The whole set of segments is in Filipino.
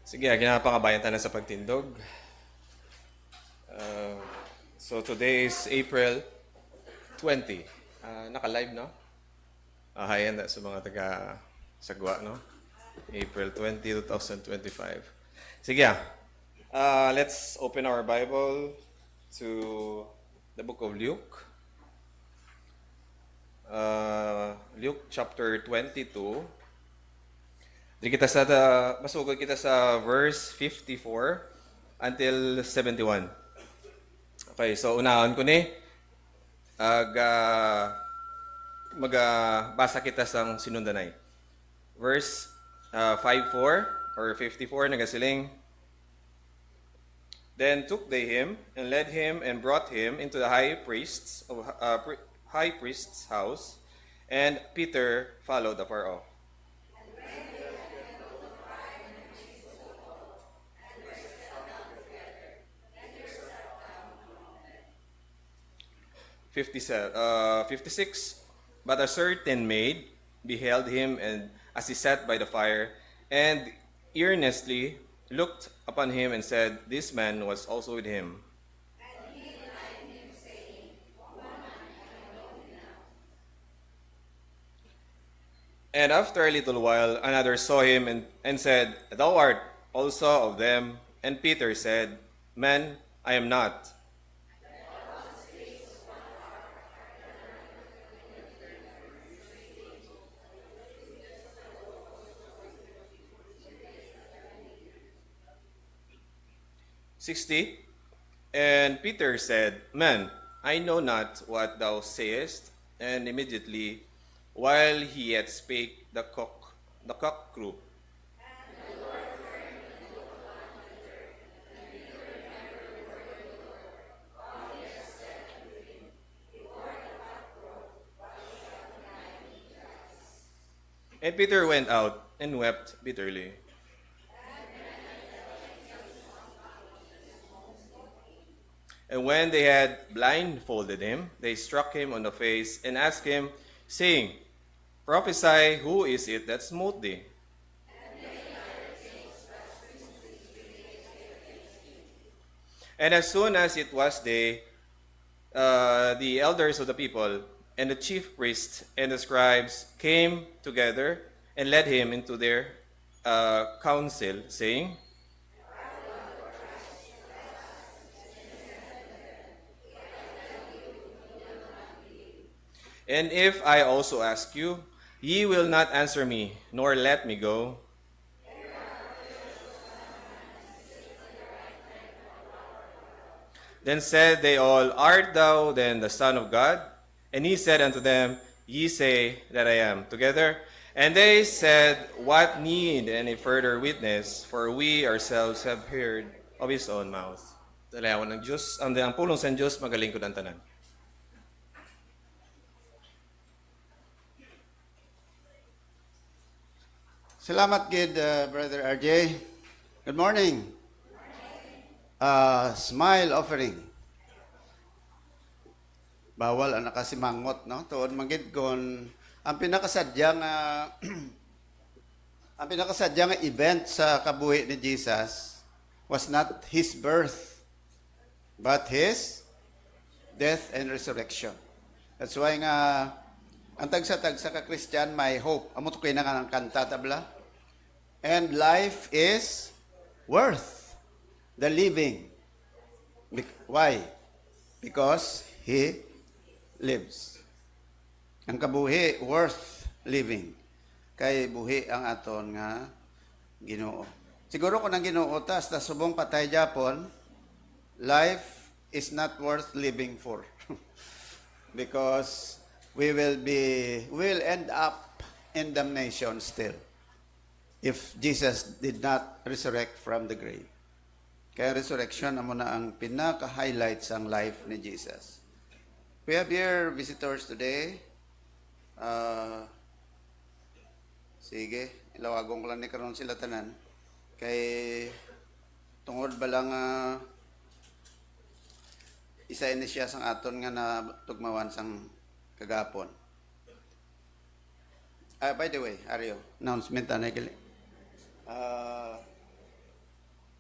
Sige, ginapangabayan tayo sa pagtindog. Uh, so today is April 20. Naka-live, no? Hayan na sa mga taga-sagwa, no? April 20, 2025. Sige, let's open our Bible to the book of Luke. Luke chapter 22. Di kita sa masugod kita sa verse 54 until 71. Okay, so unahon ko ni magbasa kita sang sinundanay. Verse 54 or 54 nagasiling. Then took they him and led him and brought him into the high priest's house, and Peter followed afar off. 56. But a certain maid beheld him and as he sat by the fire, and earnestly looked upon him and said, This man was also with him. And after a little while, another saw him and said, Thou art also of them. And Peter said, Man, I am not. "60. And Peter said, Man, I know not what thou sayest. And immediately, while he yet spake, the cock crew. And Peter went out and wept bitterly. And when they had blindfolded him, they struck him on the face and asked him, saying, Prophesy, who is it that smote thee? And as soon as it was day, the elders of the people and the chief priests and the scribes came together and led him into their council, saying, And if I also ask you, ye will not answer me, nor let me go. Then said they all, Art thou then the Son of God? And he said unto them, Ye say that I am. Together. And they said, What need any further witness? For we ourselves have heard of his own mouth. Dalayawan ng Diyos, ang pulong sa Diyos, magaling ko ng tanan. Salamat gid, Brother RJ. Good morning. Smile offering. Bawal ang nakasimangot, no? Tuon magid kon ang pinakasadyang ang pinakasadyang event sa kabuhi ni Jesus was not his birth but his death and resurrection. That's why nga ang tagsa-tagsa ka Christian may hope. Amo to kay nga ng kanta tabla. And life is worth the living. Why? Because he lives. Ang kabuhi worth living. Kay buhi ang aton nga Ginoo. Siguro kung ang Ginoo tas subong patay japon, life is not worth living for. Because we will end up in damnation still if Jesus did not resurrect from the grave. Kaya resurrection amo na ang pinaka-highlight sa life ni Jesus. We have here visitors today. Sige, ilawagong ko lang ni karon sila tanan. Kay tungod ba lang isa ini siya sang aton nga na tugmawan sang kagapon. By the way, Ario, announcement na gali.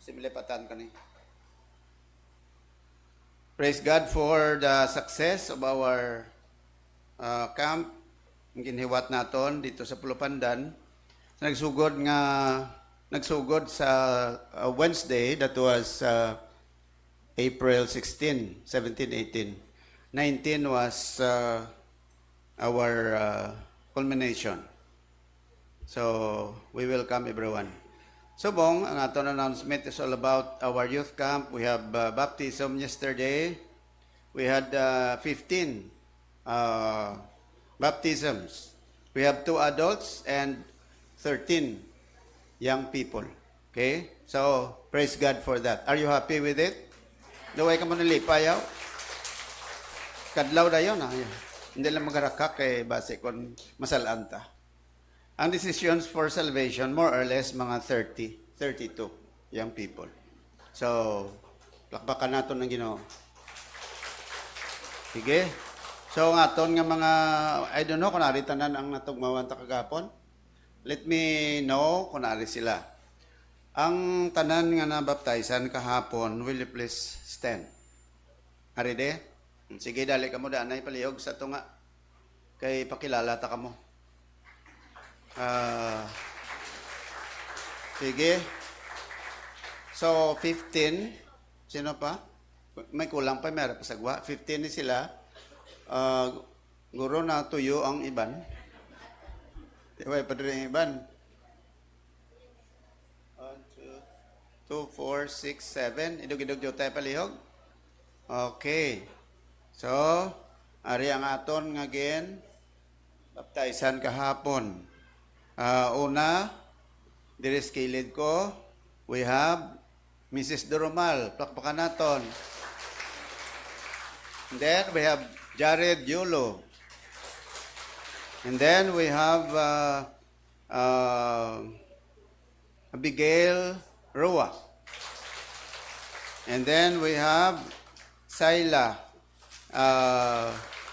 similipatan ka ni. Praise God for the success of our camp. Ang ginhiwat naton dito sa Pulupandan. Nagsugod sa Wednesday, that was April 16, 17, 18. 19 was our culmination. So, we welcome everyone. So, Bong, ang aton announcement is all about our youth camp. We have baptism yesterday. We had 15 baptisms. We have 2 adults and 13 young people. Okay? So, praise God for that. Are you happy with it? Daway ka mo nalipayaw? Kadlaw na yun. Hindi lang magarakak kay base kon masalanta. Ang decisions for salvation, more or less, mga 30, 32 young people. So, plakbakan natin ng Ginoo. Sige. So, ang aton nga mga, I don't know kung naritanan ang natugmawan ta kagapon. Let me know kung nari sila. Ang tanan nga nabaptizan kahapon, will you please stand? Ari de? Sige, dali ka mo danay palihog sa tunga. Kay pakilala ta ka mo. Sige. So, 15. Sino pa? May kulang pa, meron pa sagwa. 15 ni sila. Guro na tuyo ang iban. Diba, padre ang iban. 1, 2, 4, 6, 7. Idog-idog tayo palihog. Okay. So, ari ang aton nga again. Baptizan kahapon. Una, diris kilid ko, we have Mrs. Doromal. Plakpakan naton. And then we have Jared Yulo. And then we have Abigail Roa. And then we have Saila.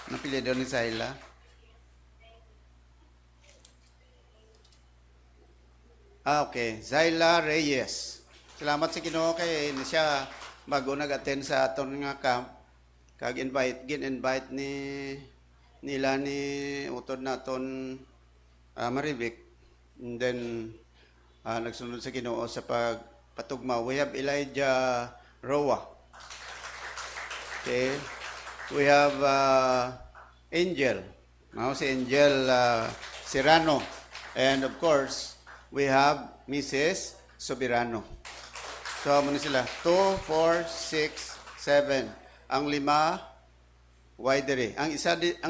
Napilido ni Saila. Okay. Zaila Reyes. Salamat sa Ginoo kay hindi siya bago nag-attend sa aton nga camp. Gin-invite nila ni utod naton Maribik. And then nagsunod sa Ginoo sa pagpatugma. We have Elijah Roa. Okay. We have Angel. No, si Angel Serrano. And of course, we have Mrs. Soberano. So, muna sila. 2, 4, 6, 7. Ang 5, widery. Ang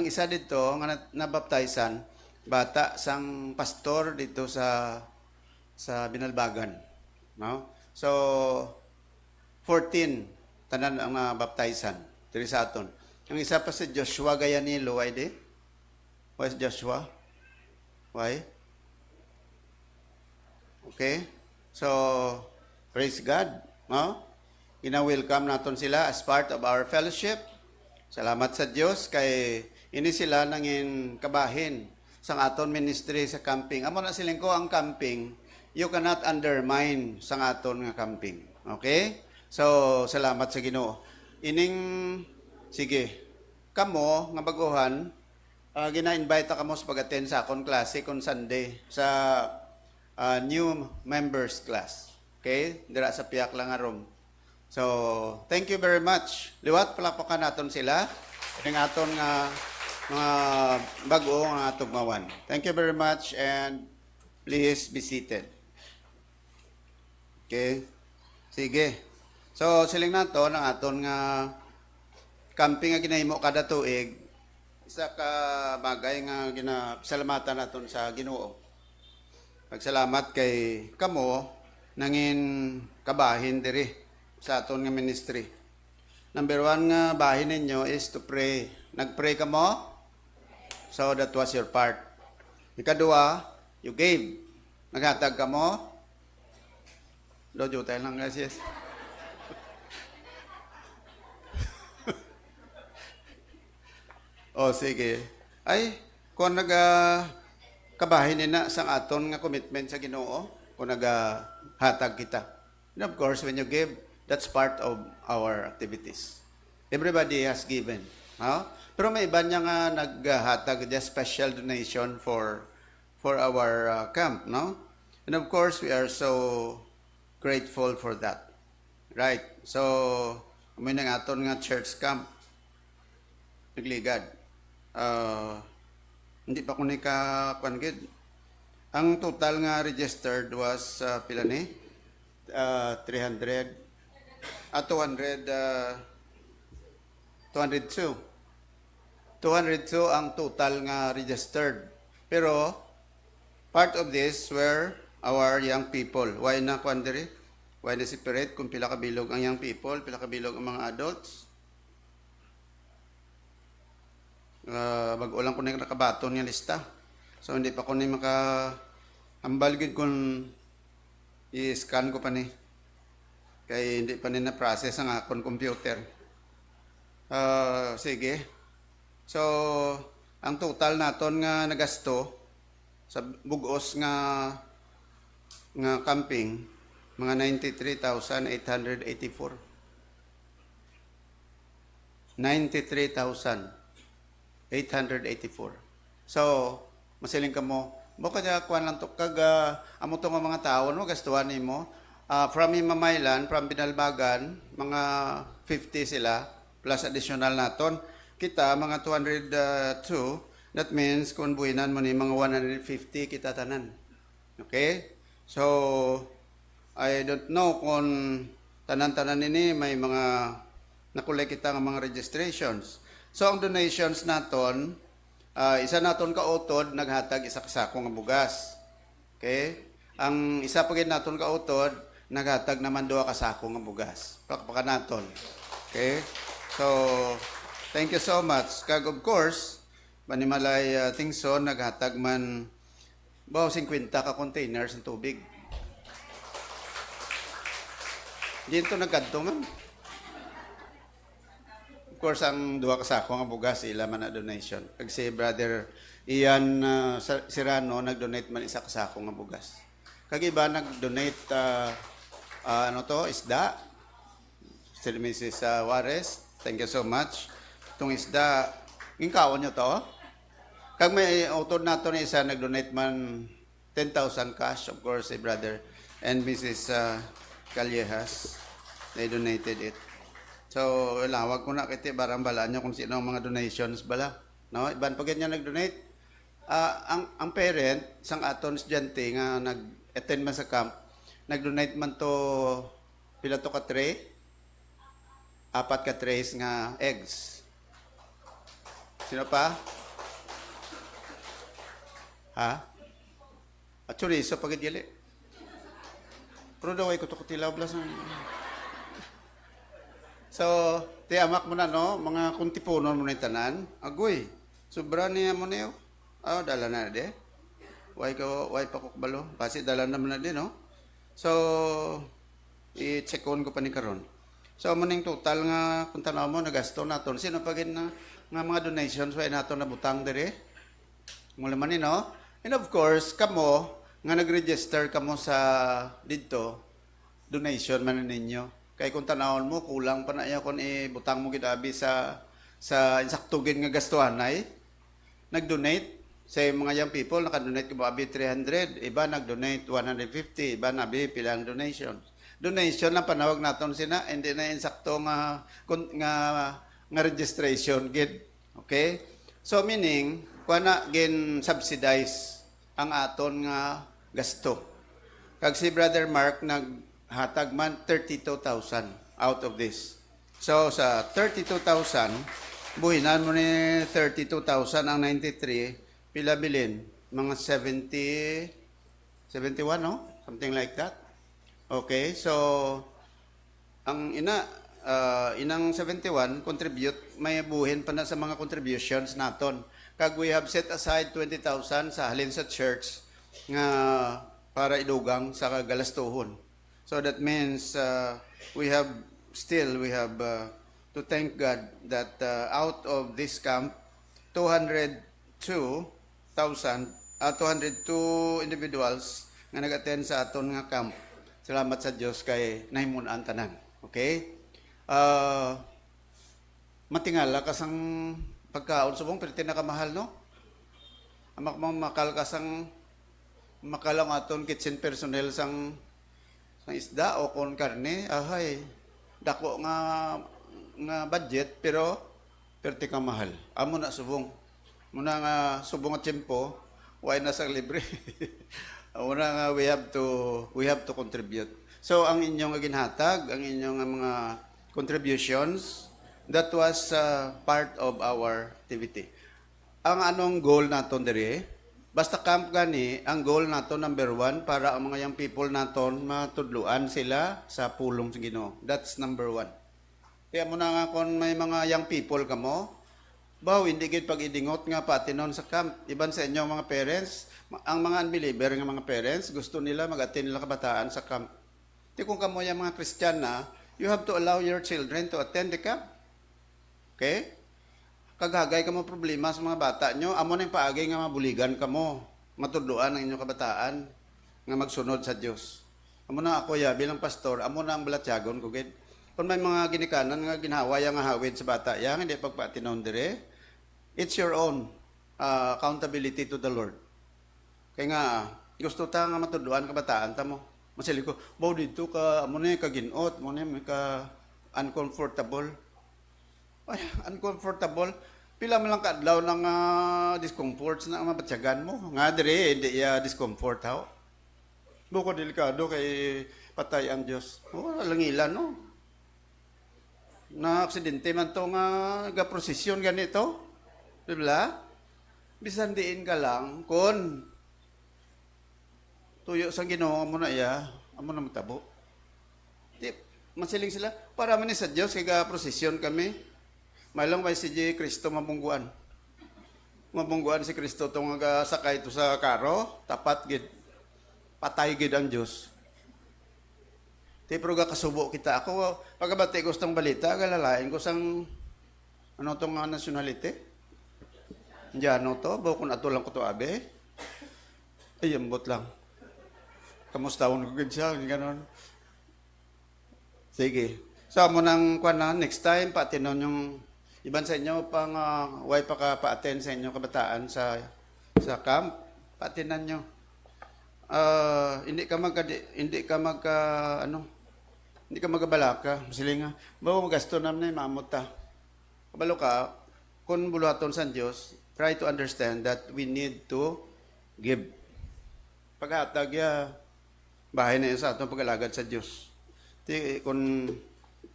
isa dito, nga nabaptizan, bata sang pastor dito sa Binalbagan. No? So, 14, tanan ang nabaptizan. Diri sa aton. Ang isa pa si Joshua Gayanilo, why di? Why is Joshua? Why? Okay? So, praise God. No? Ina-welcome naton sila as part of our fellowship. Salamat sa Diyos kay ini sila nangin kabahin sang aton ministry sa camping. Amo na siling ko ang camping, you cannot undermine sang aton nga camping. Okay? So, salamat sa Ginoo. Sige, kamo nga baguhan, gina-invite kamo sa pag-attend sa akong klase kung Sunday sa new members class. Okay? Dira sa piyak lang nga room. So, thank you very much. Liwat, palapakan naton sila. Ang aton nga mga bago nga tugmawan. Thank you very much and please be seated. Okay? Sige. So, siling naton ang aton nga camping nga ginahimo kada tuig. Isa ka bagay nga ginasalamatan naton sa Ginoo. Pagsalamat kay kamo nangin kabahin diri sa aton nga ministry. Number 1 nga bahin ninyo is to pray. Nagpray ka mo? So that was your part. Ikadua, you gave. Naghatag ka mo? Dojo tayo lang guys, yes. Sige. Ay, kung kabahin na sang aton nga commitment sa Ginoo, kung hatag kita. And of course, when you give, that's part of our activities. Everybody has given. No? Pero may iba niya nga naghatag just special donation for our camp, no? And of course, we are so grateful for that. Right. So, may nang aton nga church camp nagligad. Hindi pa ko ni ka gid. Ang total nga registered was pila ni? 300 200 202. 202 ang total nga registered. Pero part of this were our young people. Why na kwan diri? Why na separate kung pila kabilog ang young people, pila kabilog ang mga adults? Mag-ulang ko na nakabaton nga lista. So hindi pa ko ni makahambal gid kung i-scan ko pa ni. Kay hindi pa ni na-process ang akong computer. Sige. So, ang total naton nga nagasto sa bugos nga camping, mga 93,884. 93,884. So, masiling ka mo, mo kada kuan lang to kag amo to nga mga tao no gastuhan nimo. From Himamaylan, from Binalbagan, mga 50 sila plus additional naton. Kita mga 202. That means kung buhinan mo ni mga 150 kita tanan. Okay? So, I don't know kung tanan-tanan nini may mga nakulay kita nga mga registrations. So, ang donations naton, isa naton kautod, naghatag isa kasako nga bugas. Okay? Ang isa pa gid naton kautod, naghatag naman duha kasako nga bugas. Pakpakan naton. Okay? So, thank you so much. Kag of course, Manimalay Tingson, naghatag man 50 ka containers ng tubig. Dito nagkadto man. Of course, ang duha kasako nga bugas, ila man na donation. Kag si Brother Ian Sirano, nag-donate man isa kasako nga bugas. Kag iba nag-donate, isda. Si Mrs. Juarez, thank you so much. Itong isda, ingkawon nyo to. Kag may utod nato ni isa, nag-donate man 10,000 cash, of course, si Brother and Mrs. Callejas. They donated it. So, wag ko na kiti barang balaan nyo kung sino ang mga donations bala. No? Iban pagkat niya nag-donate. Ang parent, sang aton estudyante nga nag-attend man sa camp, nag-donate man to pila to ka tray, 4 ka trays nga eggs. Sino pa? Ha? At chorizo pagkat yali. Pero daw ay kutukutilaw blas na. So, tiyamak mo na, no? Mga kuntipunon mo na tanan. Agoy, sobra niya mo niyo. Dala na de. Why pa kukbalo? Kasi dala naman na din, no? So, i-check on ko pa ni karon. So, maning total nga, kung tanaw mo, nagasto naton. Sino pa gin na nga mga donations, why nato na butang dire? Mula man no? And of course, kamo, nga nag-register kamo sa dito, donation man ninyo. Kay kung tanawon mo, kulang pa na iya kung ibutang mo gidabi sa insaktugin nga gastuhan ay nag-donate sa mga young people, naka-donate ko ba 300, iba nag-donate 150, iba nabi pilang donations. Donation lang panawag naton sina, hindi na insakto nga registration gid. Okay? So meaning, kuana gin subsidize ang aton nga gasto. Kag si Brother Mark naghatag man 32,000 out of this. So sa 32,000, buhinan mo ni 32,000 ang 93, pila bilin? Mga 71, no? Something like that. Okay, so ang inang 71 contribute, may buhin pa na sa mga contributions naton. Kag we have set aside 20,000 sa halin sa church nga para idugang sa kagalastuhon. So that means we have to thank God that out of this camp 202 individuals nga nag-attend sa aton nga camp. Salamat sa Dios kay nahimunan tanan. Okay? Ah, matingala kasang pagkaon subong pero tinakamahal no? Amak makal kasang makalang aton kitchen personnel sang isda o kon karne, ahay. Dako nga budget pero perti ka mahal. Amo na subong. Muna nga subong at tiyempo, why na sa libre. Muna nga we have to contribute. So ang inyong ginhatag, ang inyong mga contributions, that was part of our activity. Ang anong goal naton diri? Basta camp gani, ang goal nato number 1 para ang mga young people naton matudluan sila sa pulong sa Ginoo. That's number 1. Kaya mo na nga kung may mga young people kamo, baw hindi gid pag-idingot nga patinon sa camp. Iban sa inyo mga parents, ang mga unbeliever nga mga parents gusto nila mag-attend nila kabataan sa camp. Di kung kamo yung mga Christian na, you have to allow your children to attend the camp. Okay? Kaghagay ka mo problema sa mga bata nyo, amo na yung paagay nga mabuligan ka mo, matudluan ang inyong kabataan, nga magsunod sa Diyos. Amo na ako bilang pastor, amo na ang balatyagon ko, gid. Kung may mga ginikanan nga ginhaway nga hawid sa bata, yang hindi pagpatinon dire, it's your own accountability to the Lord. Kaya nga, gusto ta nga matudluan kabataan ta mo. Masili ko, baw dito ka, amo na yung kaginot, amo na yung ka uncomfortable. Ay, uncomfortable. Pila man lang kadlaw ng discomforts na mabatyagan mo. Nga dire, hindi discomfort how. Buko delikado kay patay ang Diyos. Walang ilan, no? Na aksidente man to nga ga-prosesyon ganito. Diba? Bisan diin ka lang, kun tuyo sa Ginoo mo na amo na matabo. Di, masiling sila, para man ni sa Diyos, kay ga-prosesyon kami. Malang may si Kristo mabungguan. Mabungguan si Kristo itong sakay ito sa karo, tapat gid. Patay gid ang Diyos. Di pero kasubo kita. Ako, pagkabati ko sa balita, galalain ko sang, ano itong nationality? Indiano to, bawa kung ato lang ko to abe. Ay, ambot lang. Kamustahon ko gid siya, gano'n. Sige. So, mo nang next time, patinon yung iban sa inyo pang why pa ka pa-attend sa inyo kabataan sa camp, patinan nyo. Hindi ka magabalaka. Silinga, bawa magasto naman na maamot ta. Kabalo ka, kung buluhaton sa Diyos, try to understand that we need to give. Paghatag bahay na yun sa atong pag-alagad sa Diyos. Kung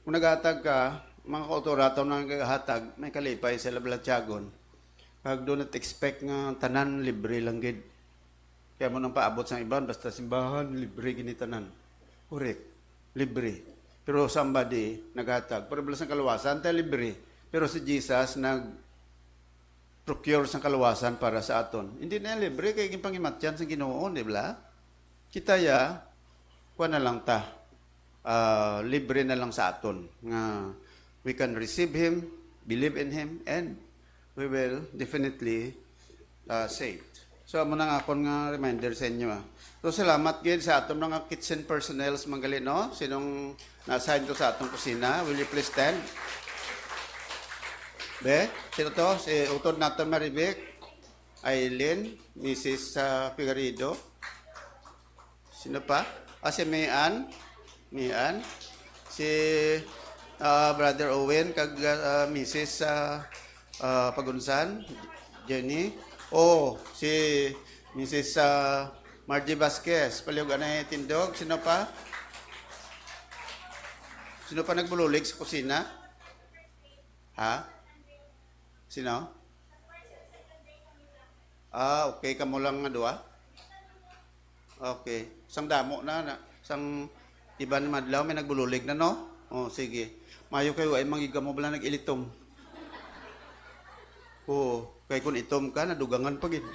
naghatag ka, mga kautorato na naghatag, may kalipay sa labalatyagon. Pag doon expect nga tanan, libre lang gid. Kaya mo nang paabot sa iban, basta simbahan, libre ginitanan. Correct, libre. Pero somebody naghatag. Pero bilang sa kaluwasan, tayo libre. Pero si Jesus nag-procure sa kaluwasan para sa aton. Hindi na libre, kaya ginpangimatyan sa Ginoo, di ba? Kita kuha na lang ta. Libre na lang sa aton. Nga, we can receive Him, believe in Him, and we will definitely saved. So, amo na nga akong nga reminder sa inyo. So, salamat gid sa atong mga kitchen personnels manggali, no? Sinong na-assign ko sa atong kusina. Will you please stand? Be, sino to? Si utod nato Maribek, Aileen, Mrs. Figueredo. Sino pa? Si Mian. Si Brother Owen, kag Mrs. Pagunsan, Jenny. Si Mrs. Margie Vasquez, palihog anay tindog. Sino pa? Sino pa nagbululig sa kusina? Ha? Sino? Okay. Kamo lang nga duwa? Okay. Sang damo na. Sang iban madlaw may nagbululig na, no? Sige. Mayo kayo ay mangigamo bala nag-ilitom. Kay kung itom ka, nadugangan pa gid.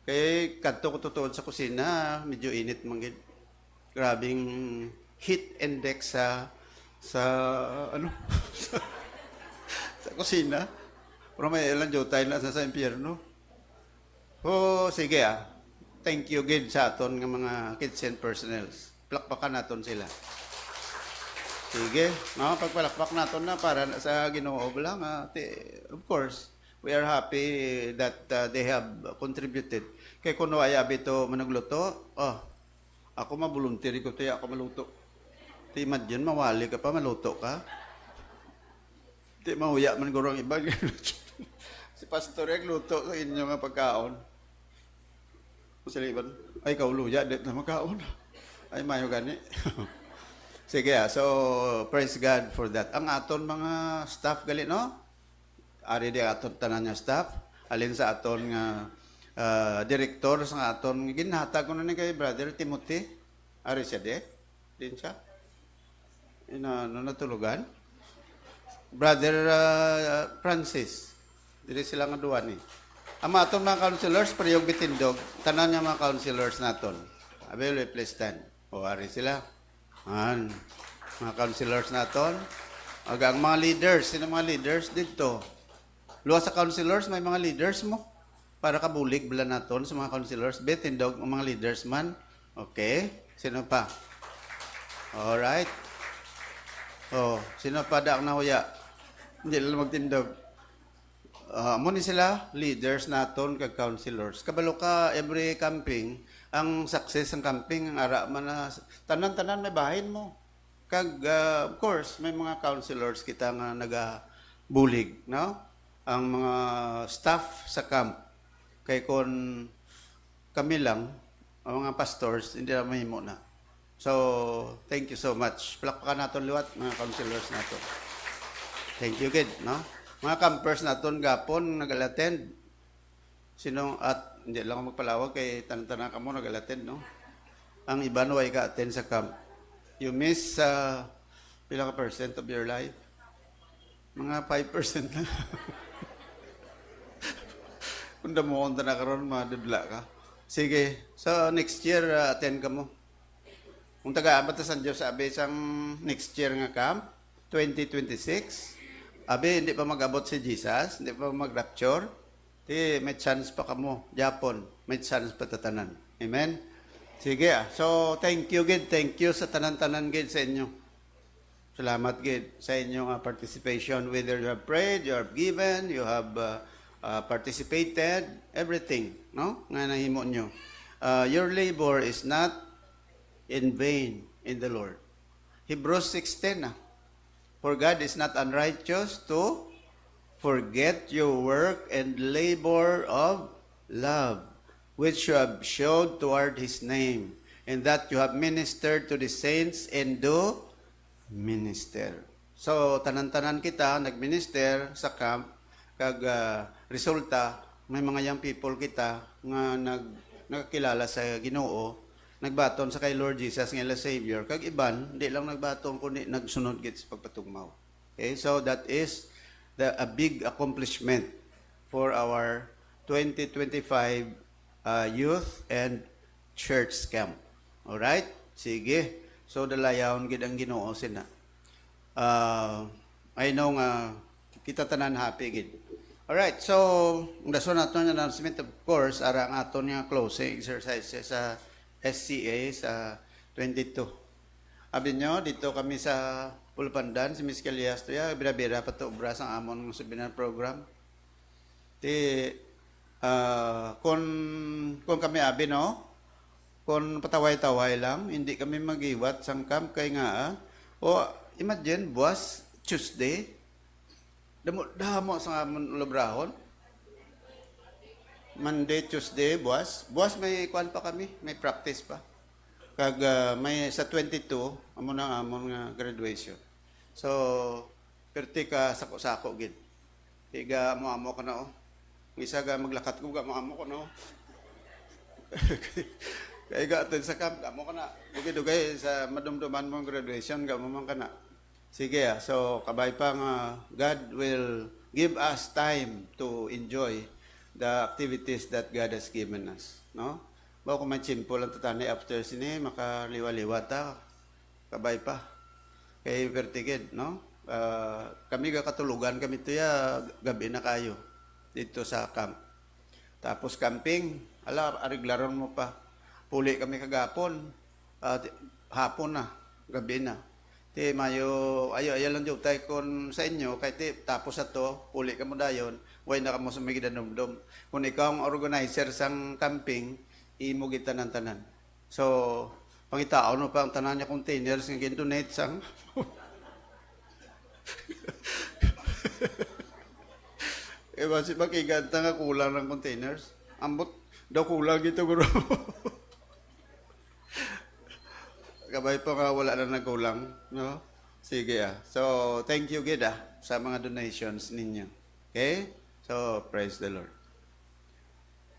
Kay kadto ko tutuod sa kusina, medyo init man gid. Grabing heat index sa sa kusina. Pero may ilang tayo na sa impyerno. Sige thank you gid sa aton nga mga kitchen personnels. Plakpakan naton sila. Sige, no, pagpalakpak naton na para sa Ginoo lang. Of course, we are happy that they have contributed. Kay kuno ay abi to managluto, ako mabuluntiri ko tayo, ako maluto. Ti madyan, mawali ka pa, maluto ka. Ti mahuya man gurong iba. Si pastor yung luto sa inyo nga pagkaon. Masaliban, ay kauluya, dit na magkaon. Ay mayo gani. Sige, so praise God for that. Ang aton mga staff gali, no? Ari di aton tanan nga staff. Alin sa aton nga director sa aton ginhatag ko na ni kay Brother Timothy. Ari siya di? Din siya? Natulugan? Brother Francis. Dili sila nga duwa ni. Ang aton mga counselors, pariyog bitindog. Tanan nga mga counselors naton. Available, please stand. O, ari sila. Mga counselors naton. Ang mga leaders, sino mga leaders dito? Luwa sa counselors, may mga leaders mo. Para kabulig, bala naton sa mga counselors. Bitindog, ang mga leaders man. Okay. Sino pa? Alright. Sino pa daang nahuya? Hindi lang magtindog. Muna sila, leaders naton kag counselors. Kabalo ka, every camping, ang success ng camping, ang ara man na, tanan-tanan may bahin mo. Kag, of course, may mga counselors kita nga nagabulig, no? Ang mga staff sa camp. Kay kon kami lang, ang mga pastors, hindi na mahimo na. So, thank you so much. Palakpakan naton liwat, mga counselors naton. Thank you, kid, no? Mga campers naton gapon nag-attend. Sino at hindi lang ako magpalawag kay tanan-tanan ka mo nag-attend, no? Ang iba no ay ka-attend sa camp. You miss pila ka percent of your life? Mga 5% lang. Kung damo kung na karon madudla ka. Sige, so next year attend ka mo. Kung taga-abot sa Diyos sabi sang next year nga camp 2026. Abi, hindi pa mag-abot si Jesus, hindi pa mag-rapture, may chance pa kamo, Japon, may chance pa tatanan. Amen? Sige, so thank you, Gid. Thank you sa tanan-tanan, Gid, sa inyo. Salamat, Gid, sa inyong participation. Whether you have prayed, you have given, you have participated, everything, no? Nga nahimo nyo. Your labor is not in vain in the Lord. Hebrews 6:10, For God is not unrighteous to forget your work and labor of love, which you have showed toward His name, and that you have ministered to the saints and do minister. So, tanan-tanan kita, nagminister sa camp, kag resulta, may mga young people kita nga nagkilala sa Ginoo, nagbaton sa kay Lord Jesus nga ila Savior, kag iban hindi lang nagbaton kundi nagsunod gid sa pagpatugmaw. Okay, so that is a big accomplishment for our 2025 youth and church camp. All right? Sige. So dalayaon gid ang Ginoo sina. I know nga kita tanan happy gid. All right. So daso naton nga announcement, of course ara ang aton nga closing exercise sa SCA sa 22. Abi nyo, dito kami sa Pulpandan, si Miss Calias, bira-bira pa ito, obras ang amon ng seminar program. Kung kami abi, no? Kung pataway-taway lang, hindi kami mag-iwat sang camp, kay nga, imagine, buwas, Tuesday, damo sa amon ulabrahon, Monday, Tuesday, buwas. Buwas may kuan pa kami, may practice pa. Kag may sa 22, amon nga graduation. So, perti ka sako-sako gid. Tiga mo ka na Isa ga maglakat ko ga mo ko na Kay ga atin sa camp, mo ka na. Dugay sa madumduman mo graduation, ga mo man ka na. Sige, so kabay pa nga God will give us time to enjoy the activities that God has given us, no? Bawa kung may simple lang tatani after sini, makaliwa-liwa ta, kabay pa. Kay vertigid, no? Kami katulugan kami to gabi na kayo dito sa camp. Tapos camping, Ala, ariglaron mo pa. Puli kami kagapon. Hapon na, gabi na. Ti mayo, ayo lang jud tay kon sa inyo kay ti tapos ato, puli ka mo dayon, way na kamo sumigidanumdum. Kung ikaw ang organizer sang camping, imo kita ng tanan. So, pangitao no pa ang tanan niya containers nga gin-donate sang si makiganta nga kulang ng containers. Ambot daw kulang ito guro. Kabay pa nga wala na nagkulang, no? Sige So, thank you gid sa mga donations ninyo. Okay? So, praise the Lord.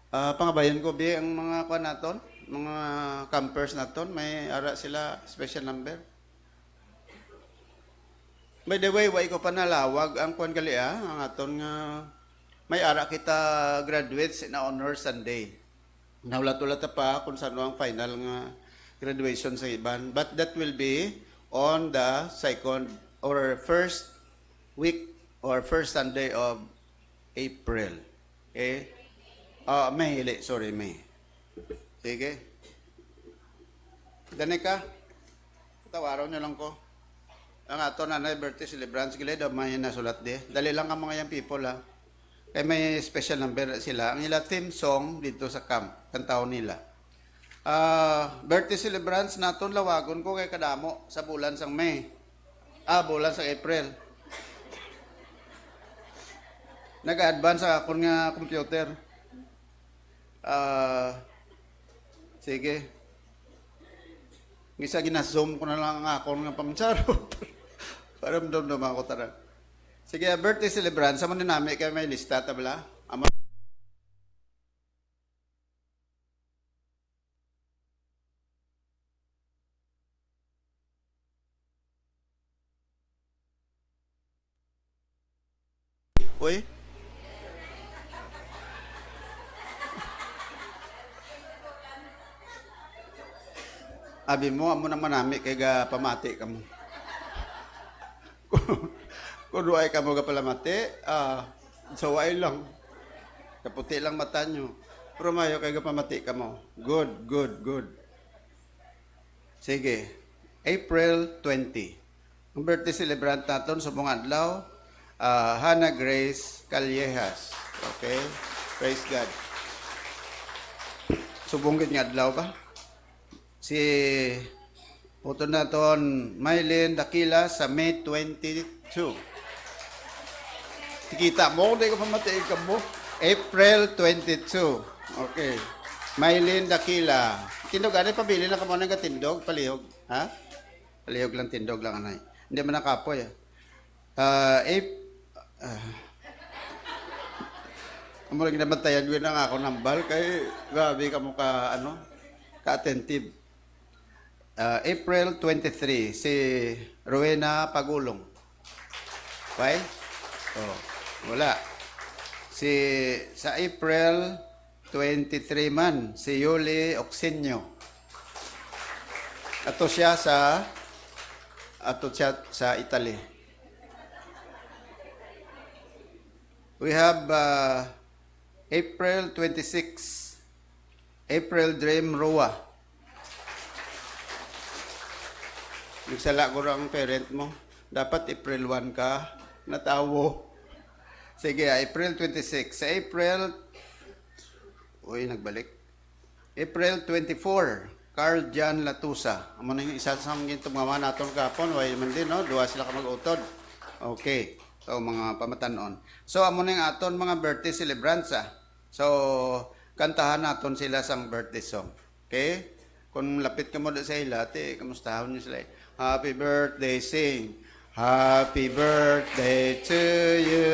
Pangabayan ko bi ang mga kuan naton, mga campers naton, may ara sila special number. By the way, way ko pa nalawag ang kuan gali ang aton nga may ara kita graduates na honor Sunday. Nawlat-ulat pa kung saan ang final nga graduation sa iban. But that will be on the second or first week or first Sunday of April. Okay? May. Sige. Dani ka? Tawaron nyo lang ko. Ang ato na birthday celebrants, gila daw may nasulat di. Dali lang ang mga yung people Kaya may special number sila. Ang ila theme song dito sa camp, kantaon nila. Birthday celebrants naton lawagon ko kay kadamo sa bulan sang May. Bulan sang April. Nag-advance akon nga computer. Sige. Gisa gina-zoom ko na lang akon nga pamsarot. Para mdom ako tara. Sige, birthday celebrants, sa mga namin kay may lista tabla. Uy. Abi mo, amo naman namin kay ga pamati ka mo. Kung duay ka mo ga palamati, saway lang. Kaputi lang mata nyo. Pero mayo kay ga pamati ka mo. Good. Sige. April 20. Ang birthday celebrant natin sa buong adlaw, Hannah Grace Callejas. Okay? Praise God. Subong gid nga adlaw ba? Si puto naton Mylene Dakila sa May 22. Tikita mo, hindi ko pamatayin ka mo. April 22. Okay. Mylene Dakila. Tindog, ano pabili na ka mo ng tindog? Palihog. Ha? Palihog lang, tindog lang, anay. Hindi man nakapoy. Amo lagi nabantayan ko na ako nambal kay grabe ka mo ka-attentive. April 23, si Rowena Pagulong. Okay? Wala. Sa April 23 man, si Yuli Oxenio. Ato siya sa Italy. We have April 26, April Dream Roa. Nagsala ko ang parent mo. Dapat April 1 ka. Natawo. Sige, April 26. Sa April, nagbalik. April 24, Carl Jan Latusa. Amo na yung isa sa mga tumama natin kapon. Way man din, no? Duwa sila ka mag-utod. Okay. So, mga pamatanon. So, amo na yung aton mga birthday celebrants, So, kantahan naton sila sang birthday song. Okay? Kung lapit ka mo sa ila, kamustahon nyo sila. Happy birthday, sing. Happy birthday to you.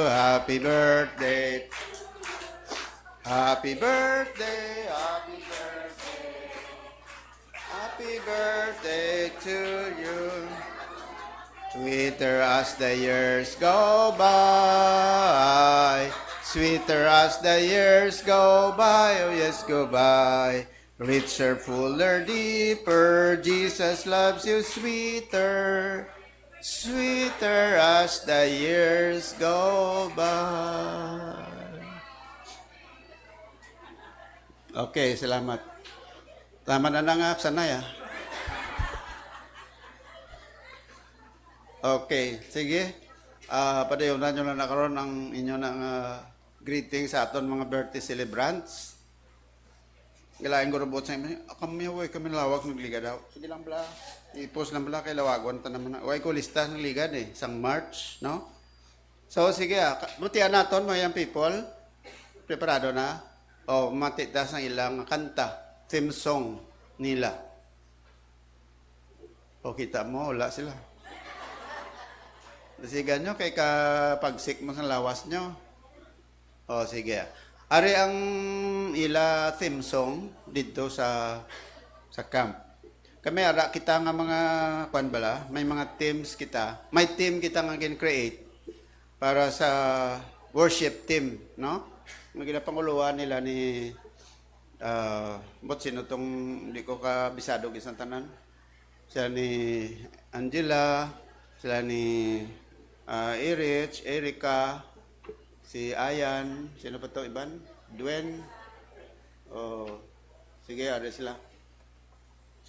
Happy birthday. Happy birthday. Happy birthday. Happy birthday to you. Sweeter as the years go by. Sweeter as the years go by. Oh yes, go by. Richer, fuller, deeper, Jesus loves you sweeter, sweeter as the years go by. Okay, salamat. Tama na nga, sanay Okay, sige. Padayunan nyo na nakaroon ng inyo ng greeting sa aton mga birthday celebrants. Gilain ko robot sa inyo. Kami, kami lawag ng liga daw. Sige lang bala. I-post lang bala kay lawagon ta naman. Huwag ko lista ng liga Isang March, no? So, sige Mutian naton mga young people. Preparado na? O, matitas ng ilang kanta. Theme song nila. O, kita mo, wala sila. Dasigan nyo kay kapagsik mo sa lawas nyo. O, sige. Ari ang ila theme song dito sa camp. Kami ara kita nga mga kwan bala, may mga teams kita. May team kita nga gin-create para sa worship team, no? Mga ginapanguluan nila ni bot sino tong hindi ko kabisado isang tanan. Sila ni Angela, sila ni Erich, Erica, si Ayan, sino pa to iban? Duen. Sige, ada sila.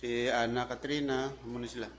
Si Ana Katrina, muna sila.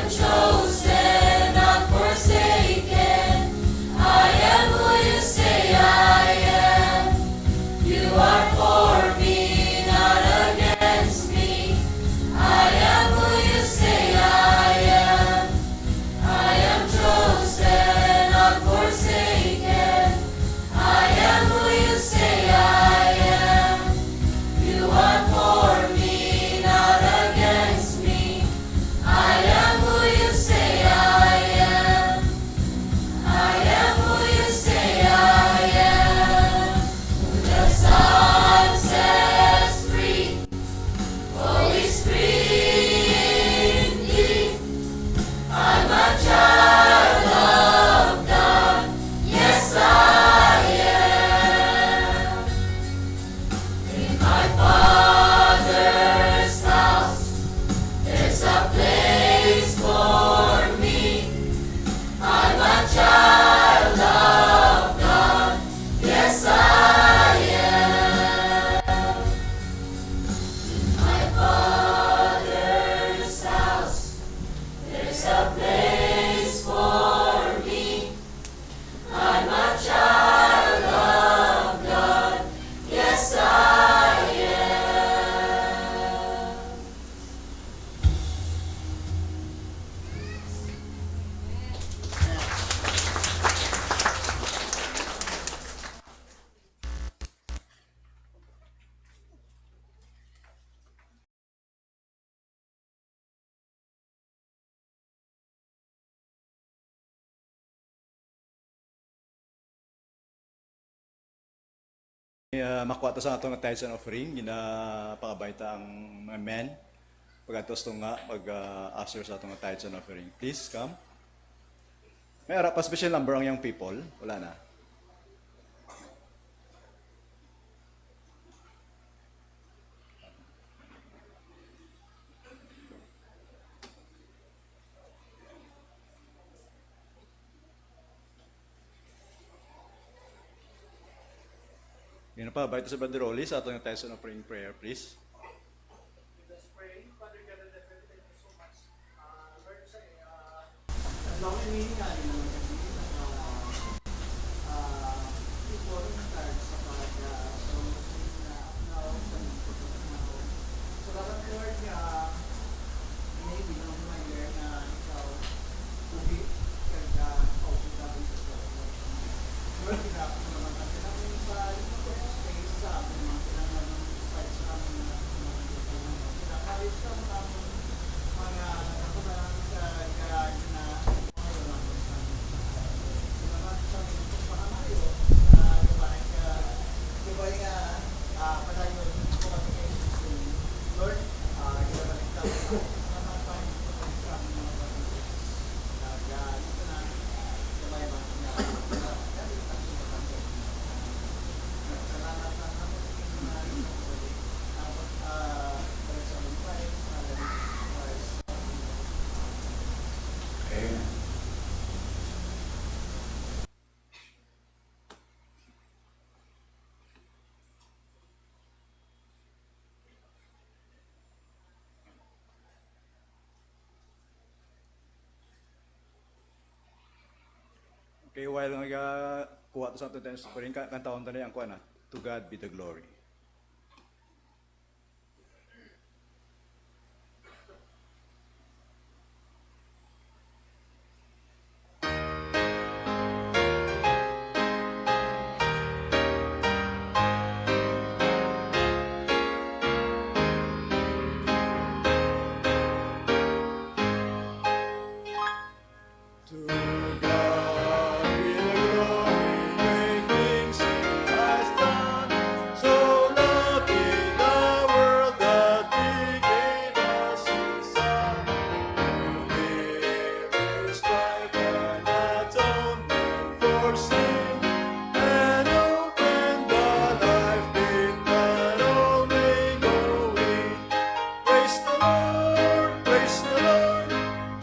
Chosen. Makuha to sa atong tithes and offering, ginapakabayta ang mga men. Pagkatos to nga, pag-usher sa atong tithes and offering. Please, come. May ara pa special number ang young people. Wala na. Ginapakabayta sa banderoli sa atong tithes and offering prayer, please. Okay, while kuha to sa atong tithes and offering, kantawon to na yung kuha na. To God be the glory. To God be the glory, great things He has done. So loved He the world that He gave us His Son, who gave His life an atonement for sin, and opened the life gate that all may go in. Praise the Lord, praise the Lord.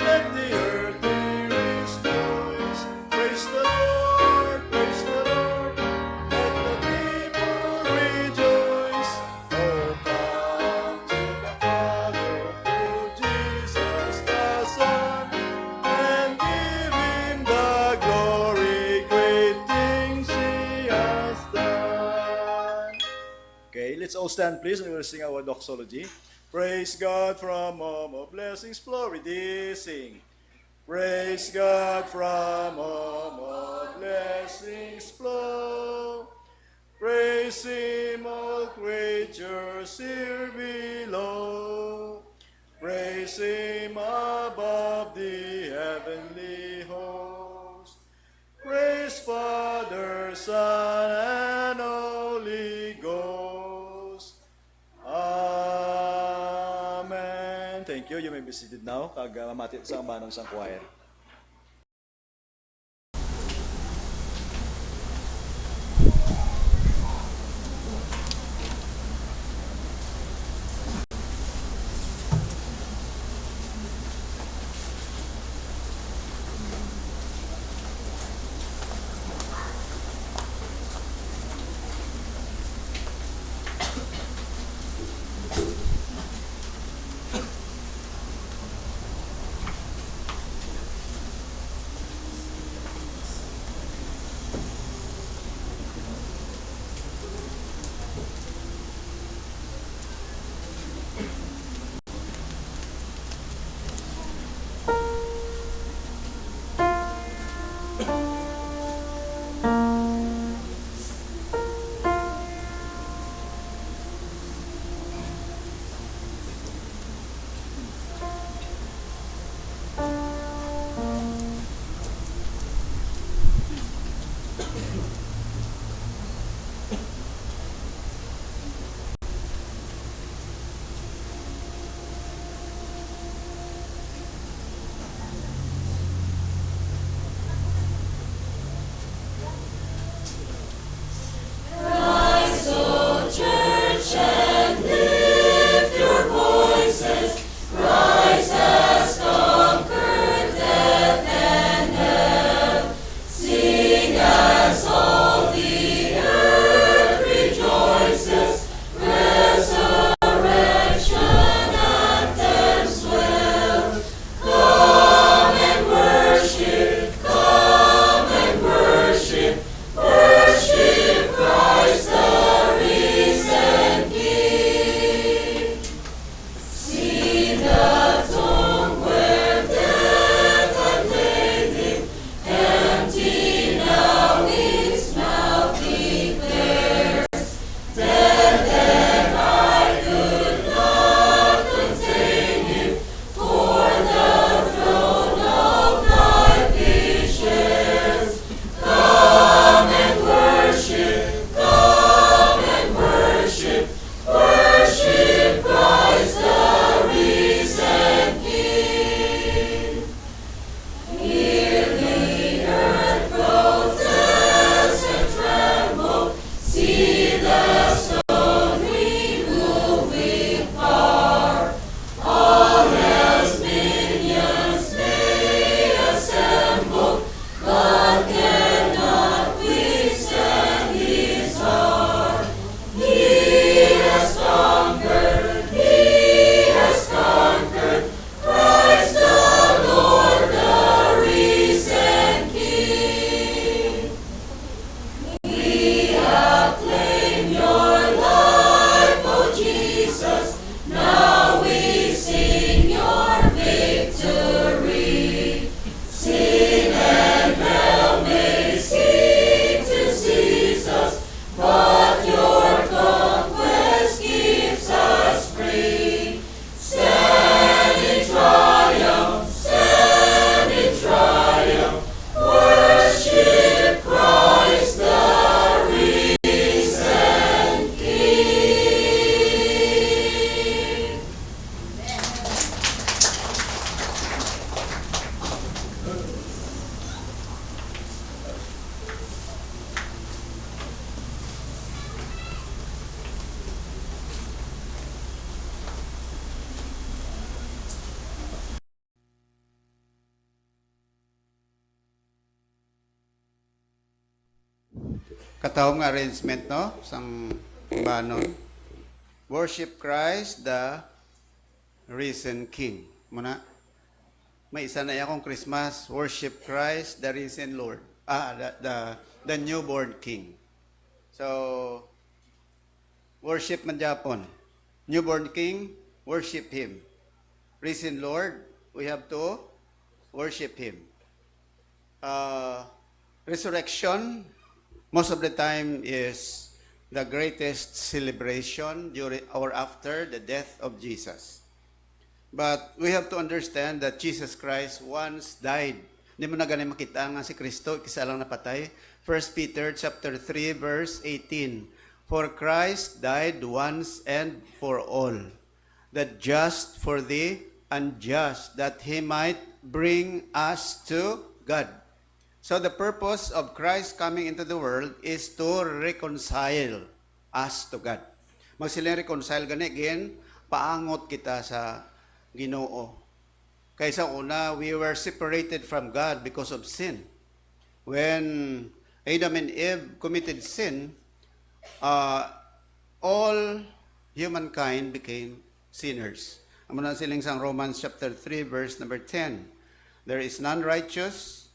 Let the earth hear His voice. Praise the Lord, praise the Lord. Let the people rejoice. Oh, come to the Father through Jesus the Son, and give Him the glory. Great things He has done. Okay, let's all stand, please, and we'll sing our doxology. Praise God from whom all blessings flow. Sing. Praise God from whom all blessings flow. Praise Him, all creatures here below. Praise Him above the heavenly host. Praise Father, Son, and Holy Ghost. Amen. Thank you. You may be seated now. Mamati sa ambanan sa choir. katawang arrangement, no? Sang banon. Worship Christ, the risen King. Muna, may isa na akong Christmas. Worship Christ, the risen Lord. The newborn King. So, worship man Japon. Newborn King, worship Him. Risen Lord, we have to worship Him. Resurrection, most of the time is the greatest celebration during or after the death of Jesus. But we have to understand that Jesus Christ once died. Hindi mo na ganun makita nga si Kristo, isa lang napatay. 1 Peter chapter 3 verse 18. For Christ died once and for all, the just for the unjust, that He might bring us to God. So the purpose of Christ coming into the world is to reconcile us to God. Magsilang reconcile gani again, paangot kita sa Ginoo. Kaysa una, we were separated from God because of sin. When Adam and Eve committed sin, all humankind became sinners. Amo na siling sang Romans chapter 3 verse number 10. There is none righteous,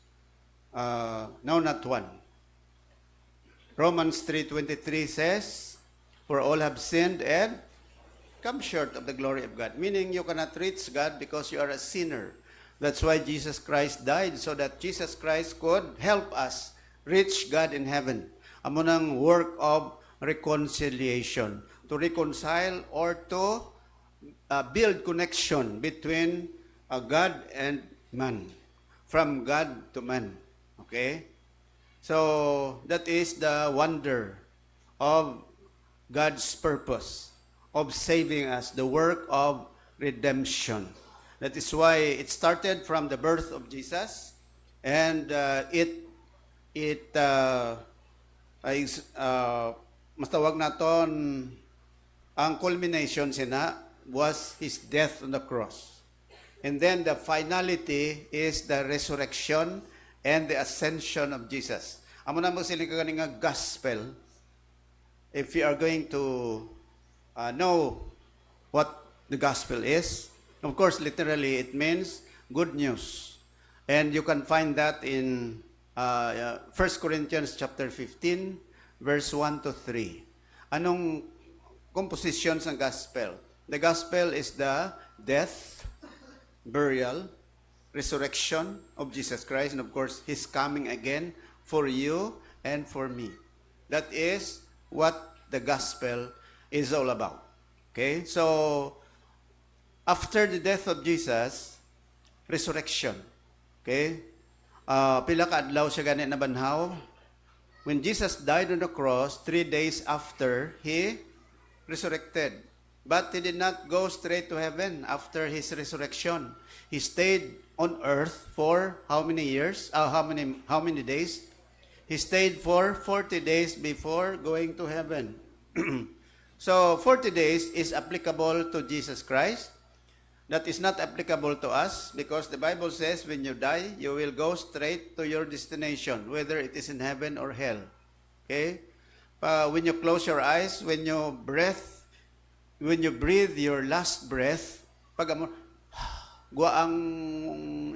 no, not one. Romans 3:23 says, for all have sinned and come short of the glory of God. Meaning you cannot reach God because you are a sinner. That's why Jesus Christ died, so that Jesus Christ could help us reach God in heaven. Amo nang work of reconciliation. To reconcile or to build connection between God and man. From God to man. Okay? So, that is the wonder of God's purpose of saving us, the work of redemption. That is why it started from the birth of Jesus, and mas tawag naton, ang culmination sina was His death on the cross. And then the finality is the resurrection and the ascension of Jesus. Amo na mo siling kaganing nga gospel. If you are going to know what the gospel is, of course, literally, it means good news. And you can find that in 1 Corinthians chapter 15, verse 1 to 3. Anong composition ng gospel? The gospel is the death, burial, resurrection of Jesus Christ, and of course, His coming again for you and for me. That is what the gospel is all about. Okay? So, after the death of Jesus, resurrection. Okay? Pila ka adlaw siya gani na banhaw. When Jesus died on the cross, 3 days after, He resurrected. But He did not go straight to heaven after His resurrection. He stayed on earth for how many years? How many days? He stayed for 40 days before going to heaven. So 40 days is applicable to Jesus Christ. That is not applicable to us because the Bible says when you die, you will go straight to your destination, whether it is in heaven or hell. Okay? When you close your eyes, when you breathe your last breath, pag gua ang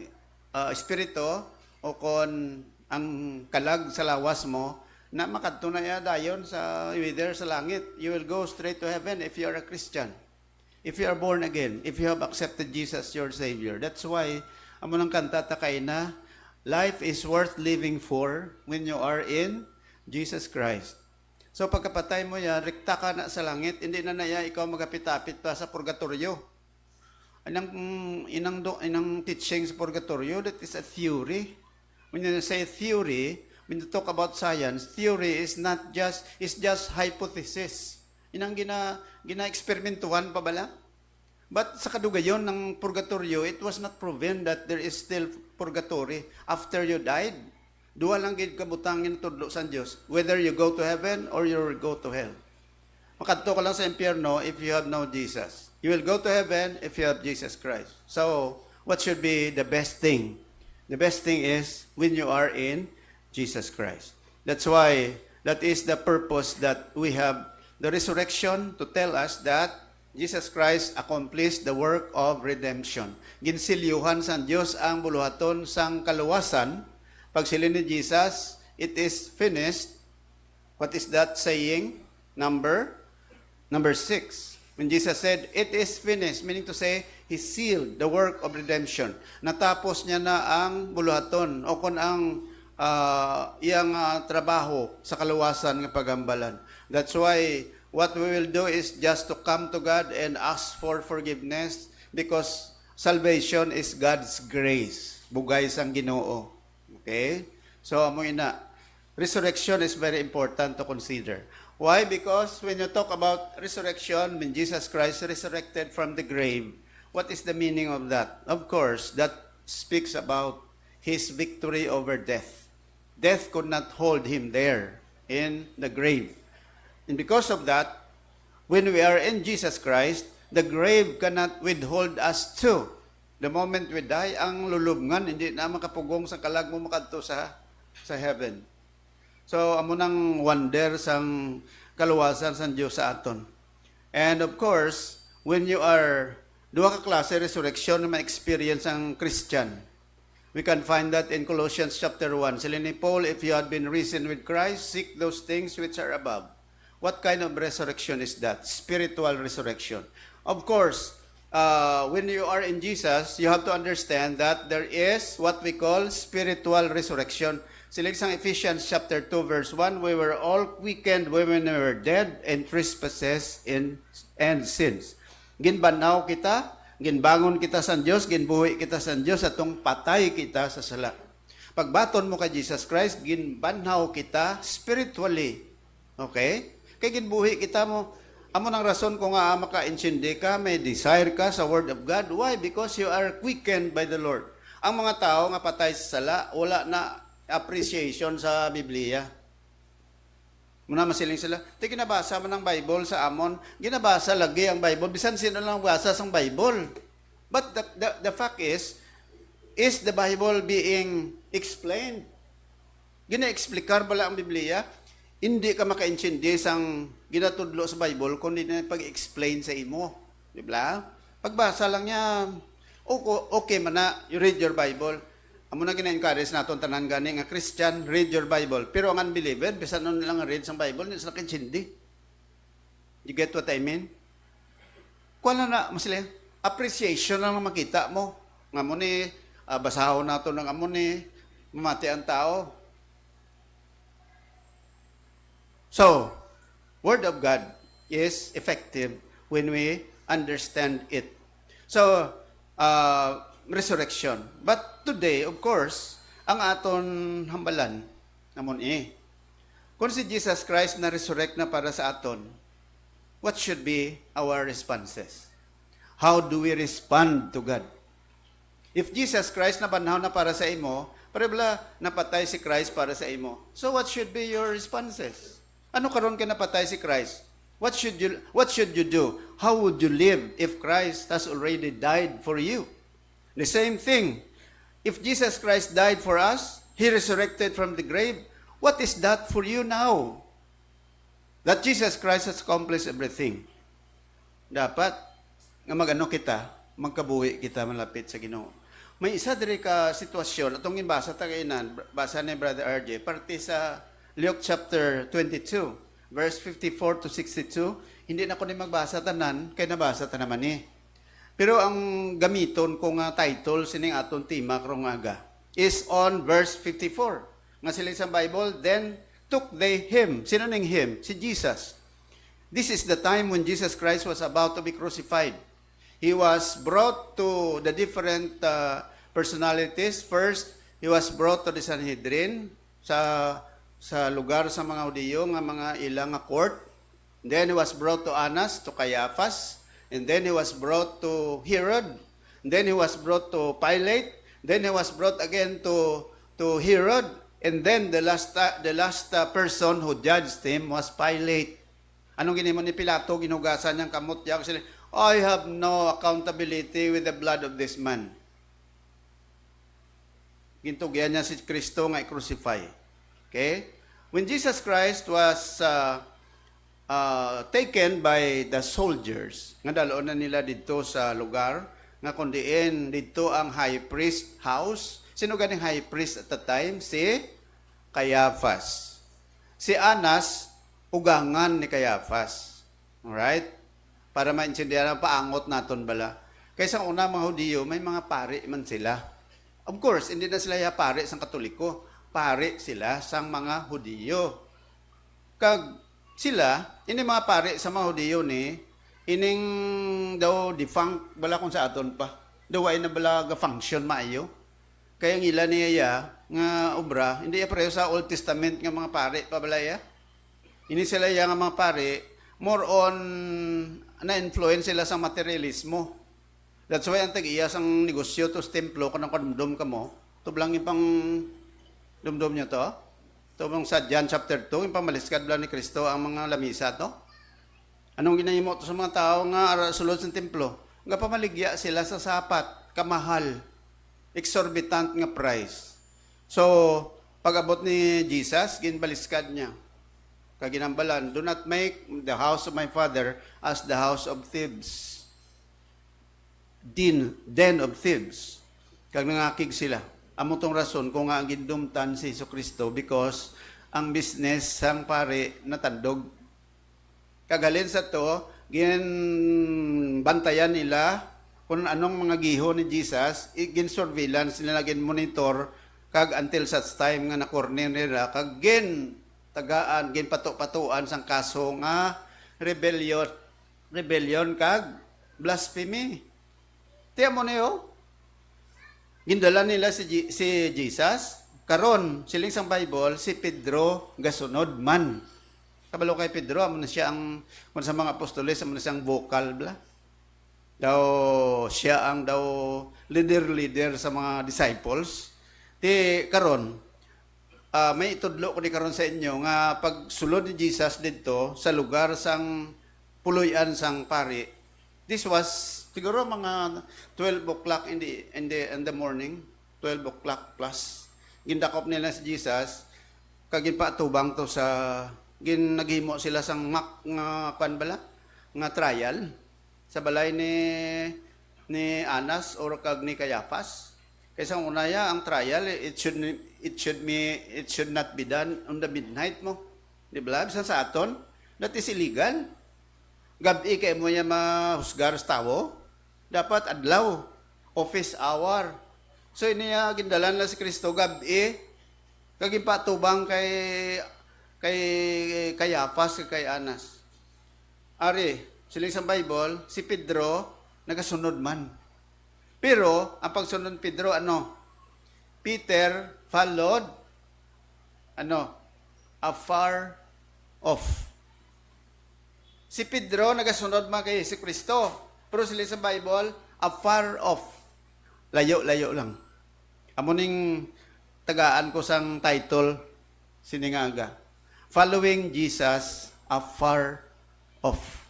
espiritu o kon ang kalag sa lawas mo na makadto na ya dayon sa whether sa langit, you will go straight to heaven if you are a Christian. If you are born again, if you have accepted Jesus your Savior. That's why amo nang kanta ta kay na life is worth living for when you are in Jesus Christ. So pagkapatay mo ya, rekta ka na sa langit, hindi na naya ikaw magapit-apit pa sa purgatorio. Inang teaching sa purgatorio, that is a theory. When you say theory, when you talk about science, theory is just hypothesis. Inang gina-eksperimentuhan pa bala. But sa kadugayon ng purgatorio, it was not proven that there is still purgatory after you died. Duha lang gid kabutangin tudlo sa Dios, whether you go to heaven or you go to hell. Makadto ka lang sa impyerno if you have no Jesus. You will go to heaven if you have Jesus Christ. So, what should be the best thing? The best thing is when you are in Jesus Christ. That's why That is the purpose that we have the resurrection to tell us that Jesus Christ accomplished the work of redemption. Ginsilyuhan sa Diyos ang buluhaton sang kaluwasan. Pag silin ni Jesus, it is finished. What is that saying? Number 6. When Jesus said, it is finished, meaning to say, He sealed the work of redemption. Natapos niya na ang buluhaton o kung ang iyang trabaho sa kaluwasan ng pagambalan. That's why what we will do is just to come to God and ask for forgiveness because salvation is God's grace. Bugay sang Ginoo. Okay? So, amoy na. Resurrection is very important to consider. Why? Because when you talk about resurrection, when Jesus Christ resurrected from the grave, what is the meaning of that? Of course, that speaks about His victory over death. Death could not hold Him there in the grave. And because of that, when we are in Jesus Christ, the grave cannot withhold us too. The moment we die, ang lulubngan, hindi na makapugong sa kalag mo makadto sa heaven. So, amo nang wonder sang kaluwasan sang Dios sa aton. And of course, when you are duha ka klase resurrection na ma-experience ang Christian, we can find that in Colossians chapter 1. Sila ni Paul, if you had been risen with Christ, seek those things which are above. What kind of resurrection is that? Spiritual resurrection. Of course, when you are in Jesus, you have to understand that there is what we call spiritual resurrection. Silig sang Ephesians chapter 2 verse 1, we were all quickened when we were dead and trespasses and sins. Ginbanaw kita, ginbangon kita sa Dios, ginbuhi kita sa Dios atong patay kita sa sala. Pagbaton mo kay Jesus Christ, ginbanhaw kita spiritually. Okay? Kay ginbuhi kita mo, amo nang rason kung nga maka-insindi ka, may desire ka sa Word of God. Why? Because you are quickened by the Lord. Ang mga tao nga patay sa sala, wala na appreciation sa Biblia. Muna masiling sila, ginabasa mo ng Bible sa amon, ginabasa lagi ang Bible, bisan sino lang basa sa Bible. But the fact is the Bible being explained? Gina-explikar bala ang Biblia? Hindi ka maka-intindi sang ginatudlo sa Bible kundi na pag-explain sa imo. Di ba? Pagbasa lang niya, okay man na, you read your Bible. Amo na gina-encourage naton tanan gani nga Christian, read your Bible. Pero ang unbeliever, bisan nun lang read sang Bible, hindi sila kintindi. You get what I mean? Kuha na masila, appreciation lang makita mo. Nga mo ni, basahon nato ng amo ni, mamati ang tao. So, Word of God is effective when we understand it. So, resurrection. But today, of course, ang aton hambalan, namon kung si Jesus Christ na resurrect na para sa aton, what should be our responses? How do we respond to God? If Jesus Christ na banhaw na para sa imo, parebla napatay si Christ para sa imo. So what should be your responses? Ano karon ka napatay si Christ? What should you do? How would you live if Christ has already died for you? The same thing. If Jesus Christ died for us, He resurrected from the grave, what is that for you now? That Jesus Christ has accomplished everything. Dapat nga magano kita, magkabuhi kita malapit sa Ginoo. May isa diri ka sitwasyon atong ginbasa ta kainan, basa ni Brother RJ, parte sa Luke chapter 22, verse 54 to 62. Hindi na ko ni magbasa tanan, kay nabasa ta naman ni. Pero ang gamiton ko nga title sining aton tema karong aga is on verse 54. Nga sila sa Bible, then took they him. Sino ning him? Si Jesus. This is the time when Jesus Christ was about to be crucified. He was brought to the different personalities. First, he was brought to the Sanhedrin sa lugar sa mga Hudiyo nga mga ilang court. Then he was brought to Annas, to Caiaphas. And then he was brought to Herod. And then he was brought to Pilate. Then he was brought again to Herod. And then the last person who judged him was Pilate. Anong ginimo ni Pilato? Ginugasan niyang kamot niya. Kasi, I have no accountability with the blood of this man. Gintugyan niya si Kristo nga i-crucify. Okay? when Jesus Christ was taken by the soldiers, nga daloon na nila dito sa lugar, nga kundiin dito ang high priest house. Sino ganing high priest at the time? Si Caiaphas. Si Anas, ugangan ni Caiaphas. Alright? Para maintindihan ang paangot naton bala. Kaysa una mga Hudiyo, may mga pari man sila. Of course, hindi na sila pari sang Katoliko. Pari sila sang mga Hudiyo. Kag sila, ini mga pari sa mga Hudiyo ni, ining daw defunct, bala kung sa aton pa. Daw ay na bala ga-function maayo. Kaya ang ilan niya nga obra, hindi ya pareho sa Old Testament nga mga pari pabalaya. Ini sila ya nga mga pari, more on na-influence sila sa materialismo. That's why ang tag-iya sang negosyo to templo kanang kadumdum ka mo, to lang ipang dumdum niyo to. To bang sa John chapter 2, yung pamaliskad lang ni Kristo ang mga lamisa to. Anong ginahimo to sa mga tao nga sulod sa templo? Nga pamaligya sila sa sapat, kamahal, exorbitant nga price. So, pag-abot ni Jesus, ginbaliskad niya. Kaginambalan, do not make the house of my father as the house of thieves. Den of thieves. Kag nangakig sila. Amo tong rason kung nga ang gindumtan si Jesucristo because ang business sang pare natandog. Kagalin sa to, ginbantayan nila kung anong mga giho ni Jesus, gin-surveillance nila, gin-monitor, kag until such time nga na-corner nila, kag tagaan, gin-pato-patuan sang kaso nga rebellion kag blasphemy. Tiyan mo niyo, gindala nila si Jesus, karon siling sang Bible, si Pedro gasunod man. Kabalo kay Pedro, amo na siya ang, kung sa mga apostoles, amo na siyang vocal bla. Daw siya ang leader sa mga disciples. Ti karon may itudlo ko ni karon sa inyo nga pag sulod ni Jesus dito sa lugar sang puloy-an sang pari. This was siguro mga 12 o'clock in the morning, 12 o'clock plus. Gindakop nila si Jesus kag ginpatubang to sa naghimo sila sang nga bala nga trial sa balay ni Anas or kag ni Caiaphas. Kaysa unaya ang trial it should not be done on the midnight mo. Di ba? Bisan sa aton, that is illegal. Gabi kay mo ya mahusgar sa tawo, dapat adlaw, office hour. So iniya gindalan la si Kristo gabi kag ipatubang kay Caiaphas kay Anas. Ari, siling sa Bible, si Pedro nagasunod man. Pero ang pagsunod Pedro Peter followed afar off. Si Pedro nagasunod man kay si Kristo. Pero sila sa Bible, afar off. Layo-layo lang. Amo ning tagaan ko sang title siningaga. Following Jesus afar off.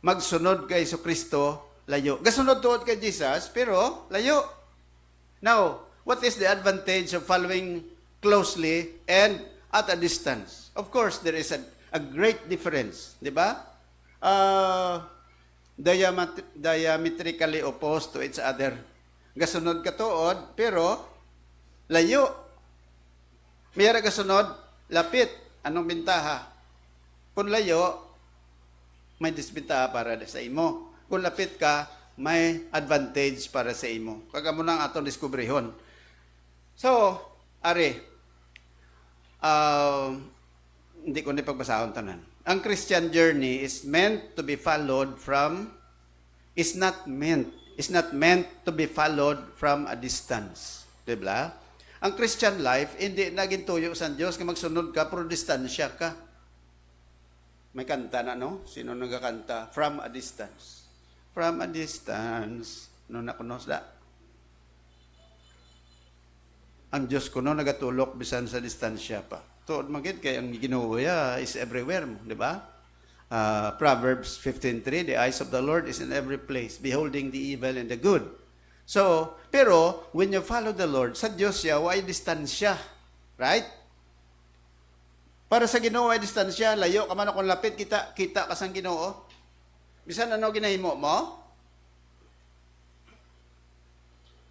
Magsunod kay Kristo, layo. Gasunod tuod kay Jesus, pero layo. Now, what is the advantage of following closely and at a distance? Of course, there is a great difference, di ba? Diametrically opposed to each other. Gasunod ka tuod, pero layo. Mayara gasunod, lapit. Anong bintaha? Kung layo, may disbintaha para sa imo. Kung lapit ka, may advantage para sa imo. Kagamo nang atong diskubrihon. So, ari, hindi ko na pagbasahon tanan. Ang Christian journey is meant to be followed is not meant to be followed from a distance. Diba? Ang Christian life, hindi naging tuyo sa Diyos kung magsunod ka, pero distansya ka. May kanta na, no? Sino nagkakanta? From a distance. From a distance. No nakunos da. Ang Diyos ko no, nagatulok bisan sa distansya pa. Tuod magid kay ang Ginoo is everywhere mo, di ba? Proverbs 15:3, the eyes of the Lord is in every place, beholding the evil and the good. So, pero when you follow the Lord, sa Diyos siya, why distansya? Right? Para sa Ginoo ay distansya, layo ka man akong lapit, kita ka sang Ginoo. Bisan ano ginahimo mo?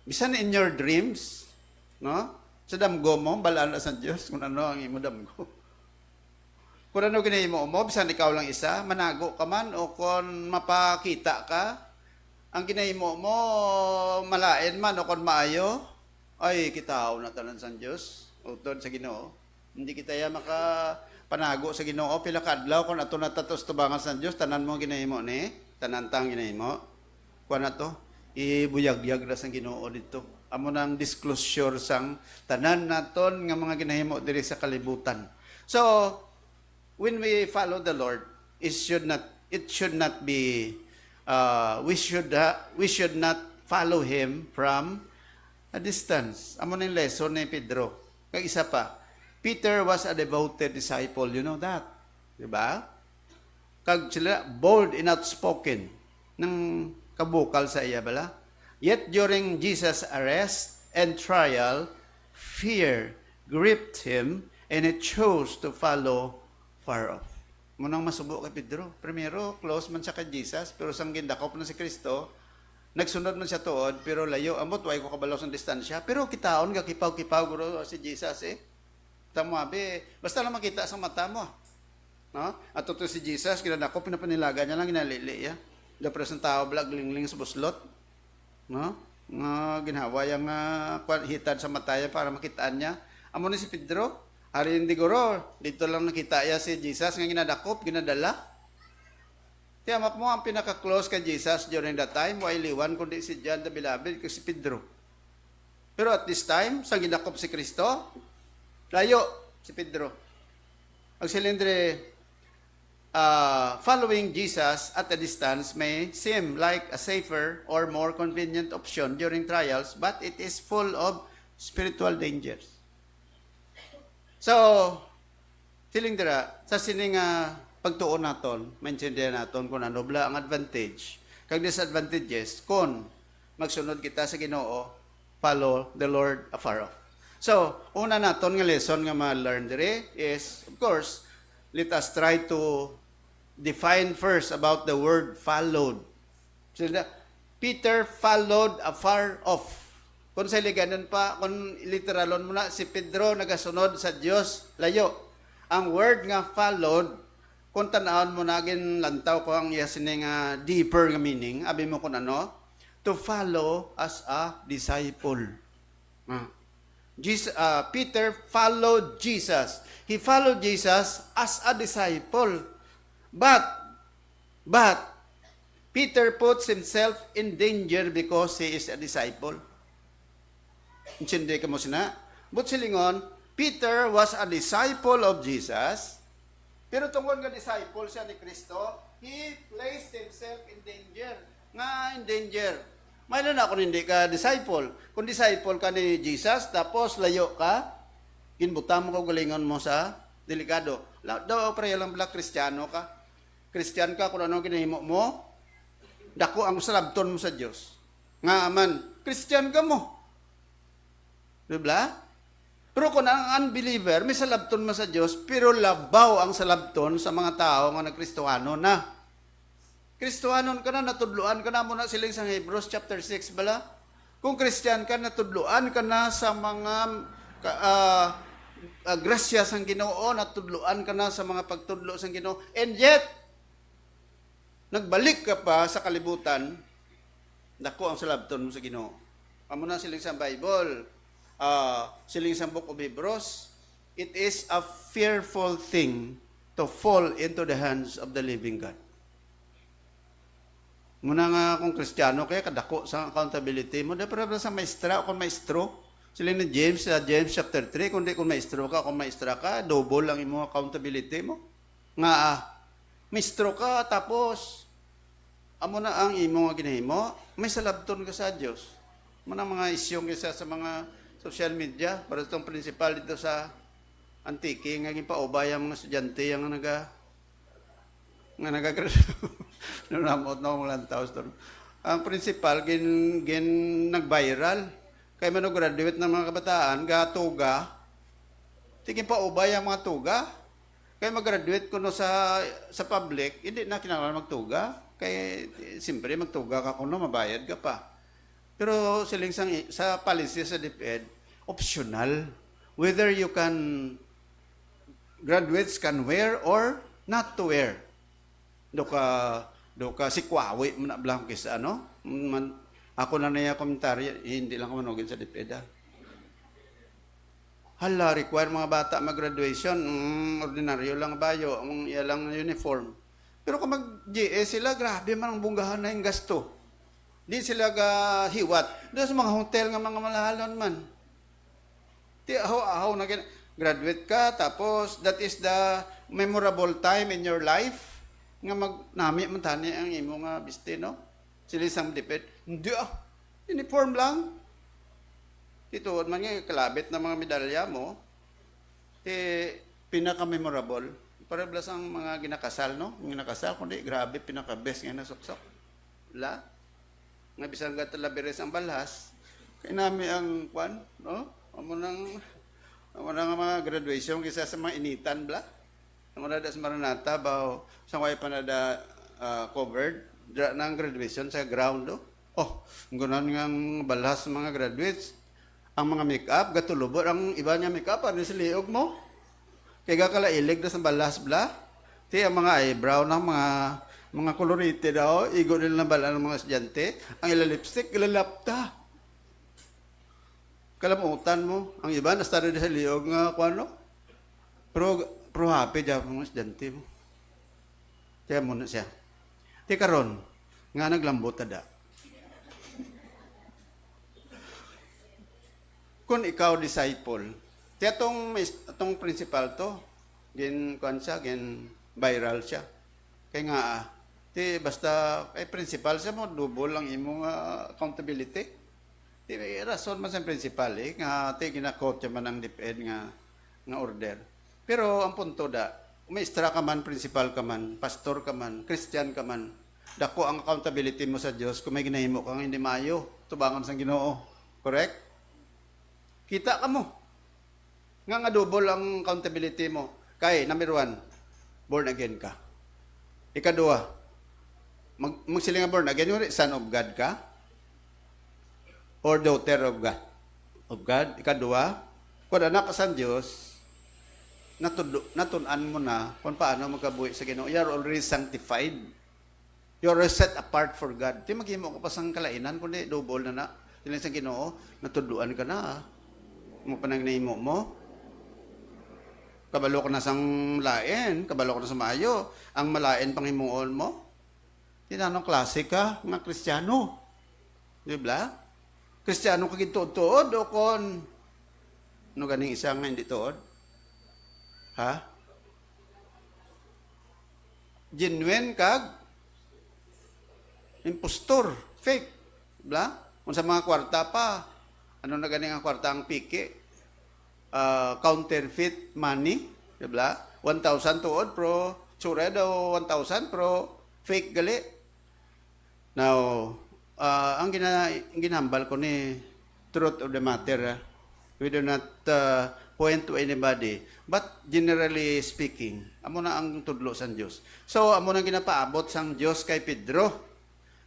Bisan in your dreams, no? Sa damgo mo, balaan na sa Diyos kung ano ang imo damgo. Kung ano ginahimo mo, bisan ikaw lang isa, manago ka man o kung mapakita ka, ang ginahimo mo, malain man o kung maayo, ay kitaw na tanan sa Diyos, utod sa Ginoo. Hindi kita ya panago sa Ginoo pila ka adlaw kun ato natatos tubangan sa Dios tanan mo ginahimo ni tanan tang ginahimo kuan ato ibuyag-yag na sa Ginoo dito amo nang disclosure sang tanan naton nga mga ginahimo diri sa kalibutan. So when we follow the Lord, it should not be we should not follow him from a distance. Amo ning lesson ni Pedro. Kag isa pa, Peter was a devoted disciple. You know that? Diba? Kag sila, bold and outspoken ng kabukal sa iya bala. Yet during Jesus' arrest and trial, fear gripped him and he chose to follow far off. Munang masubo kay Pedro. Primero, close man siya kay Jesus, pero sang gindakop na si Kristo, nagsunod man siya tuod, pero layo. Amot, way ko kabalaw sa distansya. Pero kitaon, kipaw-kipaw, guro si Jesus Tamo basta lang makita sa mata mo. No? At ito si Jesus, kinadako, pinapanilaga niya lang, ginalili ya. Dapres ng tao, lingling sa buslot. No? Ginhawa yung hitad sa mataya para makitaan niya. Amo ni si Pedro, hari hindi guro, dito lang nakita ya si Jesus, nga ginadakop, ginadala. Tiyamak mo, ang pinaka-close kay Jesus during that time, wa iliwan, kundi si John the Beloved, kasi si Pedro. Pero at this time, sa ginakop si Kristo, layo si Pedro. Ang silindre, following Jesus at a distance may seem like a safer or more convenient option during trials, but it is full of spiritual dangers. So, silindra, sa sining pagtuon naton, maintindihan naton kung ano bla ang advantage, kag disadvantages, kung magsunod kita sa Ginoo, follow the Lord afar off. So, una naton nga lesson nga ma-learn dire is, of course, let us try to define first about the word followed. So, Peter followed afar off. Kung sa liganon pa, kung literalon mo na, si Pedro nagasunod sa Dios layo. Ang word nga followed, kung tanawon mo na, lantaw ko ang yasining deeper nga meaning, abi mo kung ano, to follow as a disciple. Peter followed Jesus. He followed Jesus as a disciple. But Peter puts himself in danger because he is a disciple. Insindi ka mo sina. But silingon, Peter was a disciple of Jesus. Pero tungkol nga disciple siya ni Kristo, he placed himself in danger. Nga in danger. Mayroon na kung hindi ka disciple. Kung disciple ka ni Jesus, tapos layo ka, kinbuta mo ko galingon mo sa delikado. Daw prayo lang pala Kristiyano ka. Kristiyan ka, kung ano ginahimo mo, dako ang salabton mo sa Diyos. Nga man, Kristiyan ka mo. Diba? Pero kung ang unbeliever, may salabton mo sa Diyos, pero labaw ang salabton sa mga tao nga nagkristohano na. Kristohanon ka na, natudluan ka na muna siling sa Hebrews chapter 6 bala. Kung Christian ka, natudluan ka na sa mga grasya sang Ginoo, natudluan ka na sa mga pagtudlo sang Ginoo. And yet, nagbalik ka pa sa kalibutan, dako ang salabton mo sa Ginoo. Amo na siling sa Bible, siling sa Book of Hebrews, it is a fearful thing to fall into the hands of the living God. Muna nga kung Kristiyano kaya kadako sa accountability mo, dapat sa maestra o kung maestro. Sila ni James, sa James chapter 3, kundi kung maestro ka, kung maestra ka, double lang imo accountability mo. Nga maestro ka, tapos amo na ang imo nga ginahimo, may salabton ka sa Dios. Muna mga isyong isa sa mga social media, para itong principal dito sa Antique, nga gipaubay ang mga estudyante yang nga nagag-graduate na mga lantaws doon. Ang principal, nag-viral. Kaya mano-graduate ng mga kabataan, gatuga. Tingin pa ubay ang mga tuga. Kaya mag-graduate ko no sa public, hindi na kinahanglan magtuga. Kaya siyempre magtuga ka kuno, mabayad ka pa. Pero siling sa policy sa DepEd, optional. Whether you can, graduates can wear or not to wear. Do ka sikwawi mo na blang kisa ano? Ako na niya komentaryo, hindi lang ako manugin sa DepEd. Hala, require mga bata mag-graduation, ordinaryo lang bayo, ang ilang uniform. Pero kung mag-GS sila, grabe man ang bunggahan na yung gasto. Di sila hiwat. Doon sa mga hotel nga mga malahalon man. Di ahaw na graduate ka, tapos that is the memorable time in your life nga nami man tani ang imo nga biste, no? Sila isang DepEd. Hindi uniform lang. Ito, man nga kalabit na mga medalya mo, pinaka-memorable. Para blas ang mga ginakasal, no? Ang ginakasal, kundi grabe, pinaka-best nga nasuksok. Wala. Nga bisang gatalabiris ang balhas, kaya namin ang kwan, no? Amo nang mga graduation kisa sa mga initan, bla. Amo na sa Maranata, bao, sa way pa na covered, dra na ang graduation sa ground, no? Oh, gunan nga ang balhas sa mga graduates, ang mga make-up, gatulubot, ang iba niya make-up, ano sa liog mo? Kaya kalailig na sa balas bla. Ti ang mga eyebrow ng mga kolorite daw, igo nila na bala ng mga estudyante, ang ila lipstick, ila lapta. Kalamutan mo, ang iba nasta na sa liog nga kuano. Pero happy daw mga estudyante mo. Kaya muna siya. Ti karon nga naglambot da. Kung ikaw disciple, atong principal to, gen viral siya. Kaya nga, basta principal siya mo, double lang imong accountability. Rason man sa principal nga ginakot siya man ang DepEd nga order. Pero ang punto umistra ka man, principal ka man, pastor ka man, Christian ka man, dako ang accountability mo sa Dios kung may ginahimo kang hindi maayo, tubangan sa Ginoo. Correct? Kita ka mo. Nga double ang accountability mo. Kay, number 1, born again ka. Ikadua, magsiling nga born again, yung son of God ka? Or daughter of God? Of God. Ikadua, kung anak ka sa Diyos, natunan mo na kung paano magkabuhi sa Ginoo. You are already sanctified. You are set apart for God. Di maghimo ka pa sang kalainan, kundi double na. Sila sa Ginoo, natuduan ka na. Mo panagnahimo mo. Kabalo ka na sang lain, kabalo ka na sa maayo. Ang malain pang himuon mo. Tinanong klase ka, nga Kristiyano. Di ba? Kristiyano ka gituod o kon no ganing isang nga hindi tuod? Ha? Genuine kag impostor, fake. Di ba? Kung sa mga kwarta pa, ano na ganing ang kwarta ang piki? Counterfeit money, di ba? 1,000 tuod pro sure daw 1,000 pro fake gali. Now, ang ginambal ko ni truth of the matter, we do not point to anybody, but generally speaking, amo na ang tudlo sa Dios. So amo na ginapaabot sang Dios kay Pedro.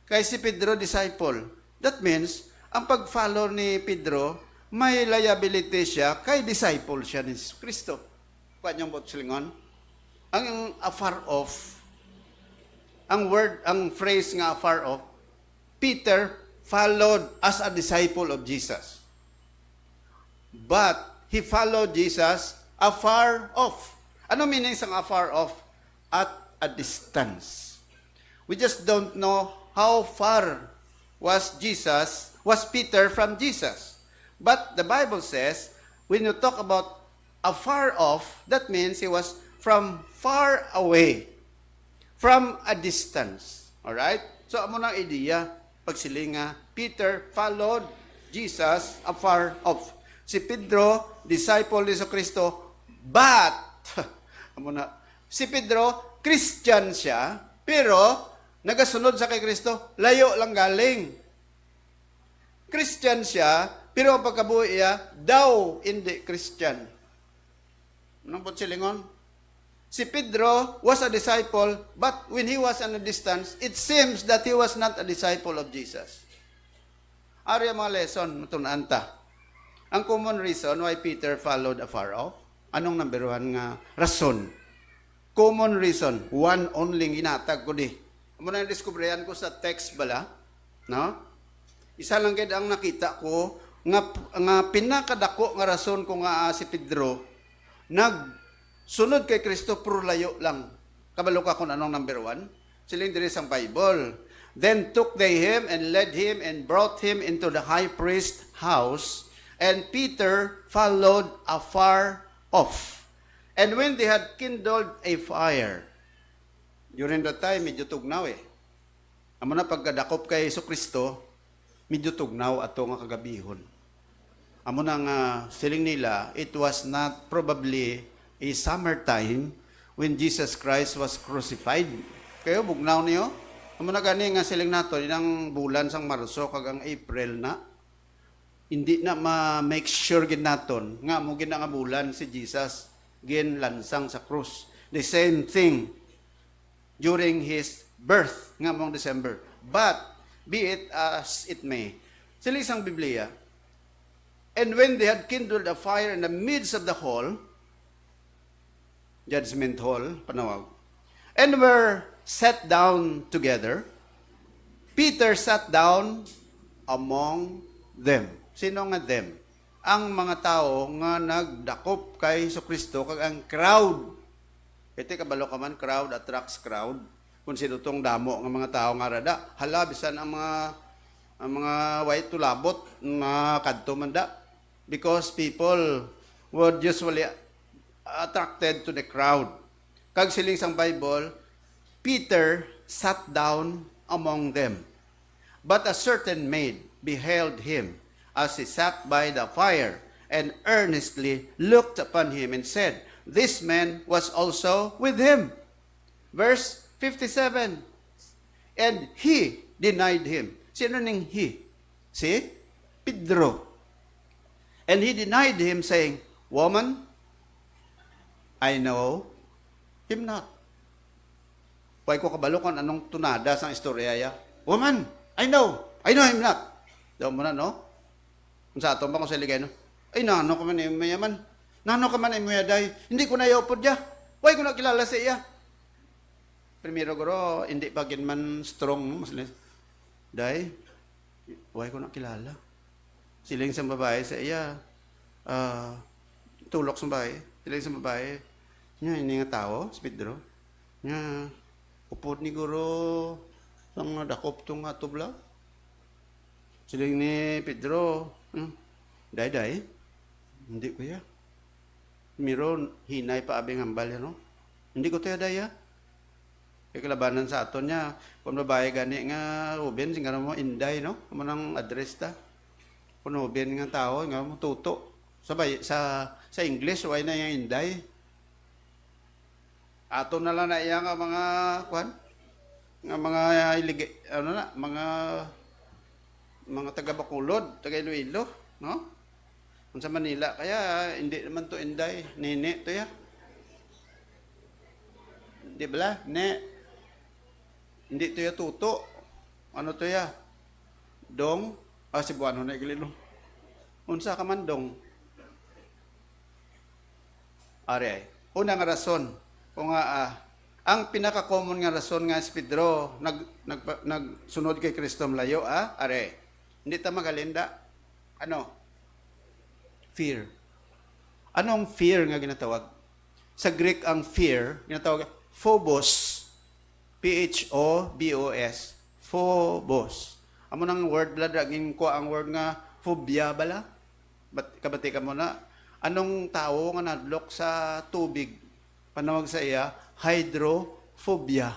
Kay si Pedro disciple. That means ang pag-follow ni Pedro, may liability siya kay disciple siya ni Kristo. Kanyang botsilingon. Ang afar off, ang phrase nga afar off, Peter followed as a disciple of Jesus. But he followed Jesus afar off. Ano meaning sa afar off? At a distance. We just don't know how far was Peter from Jesus. But the Bible says, when you talk about afar off, that means he was from far away, from a distance. Alright? So, amo nang ideya, pagsilinga, Peter followed Jesus afar off. Si Pedro, disciple ni Kristo, but, amo na, si Pedro, Christian siya, pero, nagasunod sa kay Kristo, layo lang galing. Christian siya, pero ang pagkabuhi niya, daw hindi Christian. Anong po silingon? Si Pedro was a disciple, but when he was at a distance, it seems that he was not a disciple of Jesus. Ari ang mga lesson, matunaan ta. Ang common reason why Peter followed afar off, anong number one nga rason? Common reason, one only ginatag ko di. Amo na diskubrehan ko sa text bala, no? Isa lang gid ang nakita ko nga pinakadako nga rason ko nga si Pedro sunod kay Kristo puro layo lang. Kabalo ka kung anong number one? Siling diri sa Bible. Then took they him and led him and brought him into the high priest's house, and Peter followed afar off. And when they had kindled a fire, during that time, medyo tugnaw eh. Amo na pagkadakop kay Kristo, medyo tugnaw ato nga kagabihon. Amo na nga siling nila, it was not probably a summertime when Jesus Christ was crucified. Kayo, bugnaw niyo? Amo na gani nga siling nato, inang bulan sang Marso, kagang April na, hindi na ma-make sure gid naton nga mo gid nga bulan si Jesus gin lansang sa krus. The same thing during his birth nga mong December. But be it as it may, sila isang Biblia, and when they had kindled a fire in the midst of the hall, judgment hall, panawag, and were sat down together, Peter sat down among them. Sino nga them? Ang mga tao nga nagdakop kay Kristo kag ang crowd. Iti kabalo ka man, crowd attracts crowd. Kung sino tong damo nga mga tao nga rada, hala bisan ang mga white tulabot nga kadto man da. Because people were usually attracted to the crowd. Kag siling sang Bible, Peter sat down among them. But a certain maid beheld him as he sat by the fire, and earnestly looked upon him and said, this man was also with him. Verse 57. And he denied him. Sino ning he? Si Pedro. And he denied him, saying, woman, I know him not. Huwag ko kabalo kung anong tunada sa istorya ya. Woman, I know him not. Daw mo na, no? Kung sa ato ba kung sa ligay, no? Ay, nano ka man mayaman. Nano ka man mayaday. Hindi ko na iopod ya. Huwag ko na kilala sa iya. Primero guro, hindi pa man strong. Day, huwag ko na kilala. Siling sa babae sa iya, tulok sa babae. Siling sa babae, niya, hindi nga tao, si Pedro. Niya, upod ni guro, sang dakop tong atubla. Siling ni Pedro, day, hindi ko ya. Miro, hinay pa abing hambal yan, no? Hindi ko tayo daya. Kaya kalabanan sa aton niya, kung babae gani nga, ubin, singara mo, inday, no? Kamo nang address ta. Kung ubin nga tao, nga mo tuto. Sa English, why na yung inday? Ato na lang na iya nga mga, kwan? Nga mga, mga taga-Bacolod, taga-Iloilo, no? Kung sa Manila, kaya hindi naman to inday, nene to ya. Di ba? Hindi to ya tuto. Ano to ya? Dong, Cebuano na igilino. Unsa ka man dong? Ari, unang rason, kung ang pinaka-common nga rason nga si Pedro nagsunod kay Kristo malayo, ari. Hindi ta magalinda. Ano? Fear. Anong fear nga ginatawag? Sa Greek ang fear, ginatawag phobos. P-H-O-B-O-S. Phobos. Amo nang word blood, aging ko ang word nga phobia bala? Kabati ka mo na. Anong tao nga nadlok sa tubig? Panawag sa iya, hydrophobia.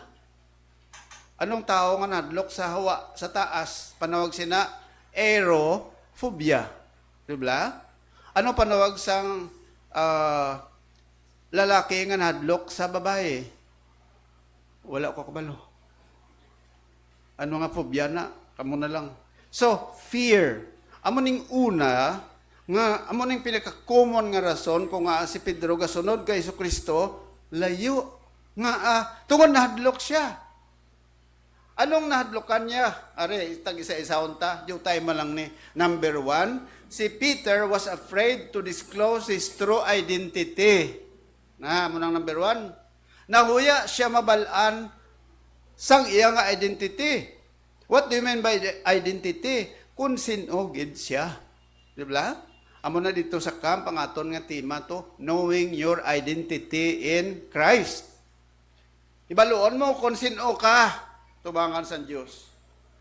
Anong tao nga nadlok sa hawa, sa taas? Panawag sina, aerophobia. Diba? Ano panawag sang lalaki nga nadlok sa babae? Wala ko kabalo. Ano nga phobia na? Kamo na lang. So, fear. Amo ning una, amo ning pinaka-common nga rason kung nga si Pedro gasunod kay Kristo, layo. Nga, tungod nahadlok siya. Anong nahadlokan niya? Are, tag isa-isahon ta. Diyo tayo malang ni. Number 1, si Peter was afraid to disclose his true identity. Munang number 1. Nahuya siya mabalaan sang iya nga identity. What do you mean by identity? Kung sinugid siya. Di ba? Amo na dito sa camp, ang aton nga tema to, knowing your identity in Christ. Ibaluon mo kung sino ka, tubangan sa Diyos.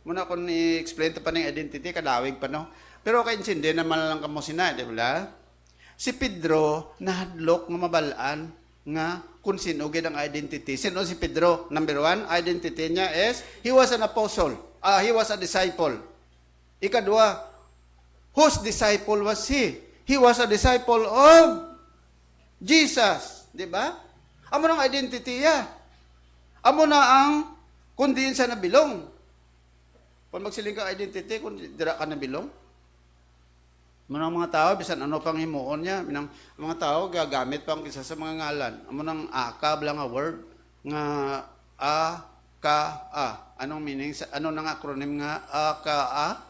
Muna kung i-explain to pa ng identity, kadawig pa no. Pero kay insindi naman lang kamo sina, di ba? Si Pedro, nahadlok nga mabalaan nga kung sino gid ang identity. Sino si Pedro? Number 1, identity niya is, he was an apostle. He was a disciple. Ikadua, whose disciple was he? He was a disciple of Jesus. Di ba? Amo ng identity ya. Amo na ang kung diin sa nabilong. Kung magsiling ka identity, kung dira ka nabilong. Mga mga tao, bisan ano pang himuon niya, mga tao gagamit pang isa sa mga ngalan. Amo ng aka, blang nga word, nga a. Anong meaning? Ano nang acronym nga aka?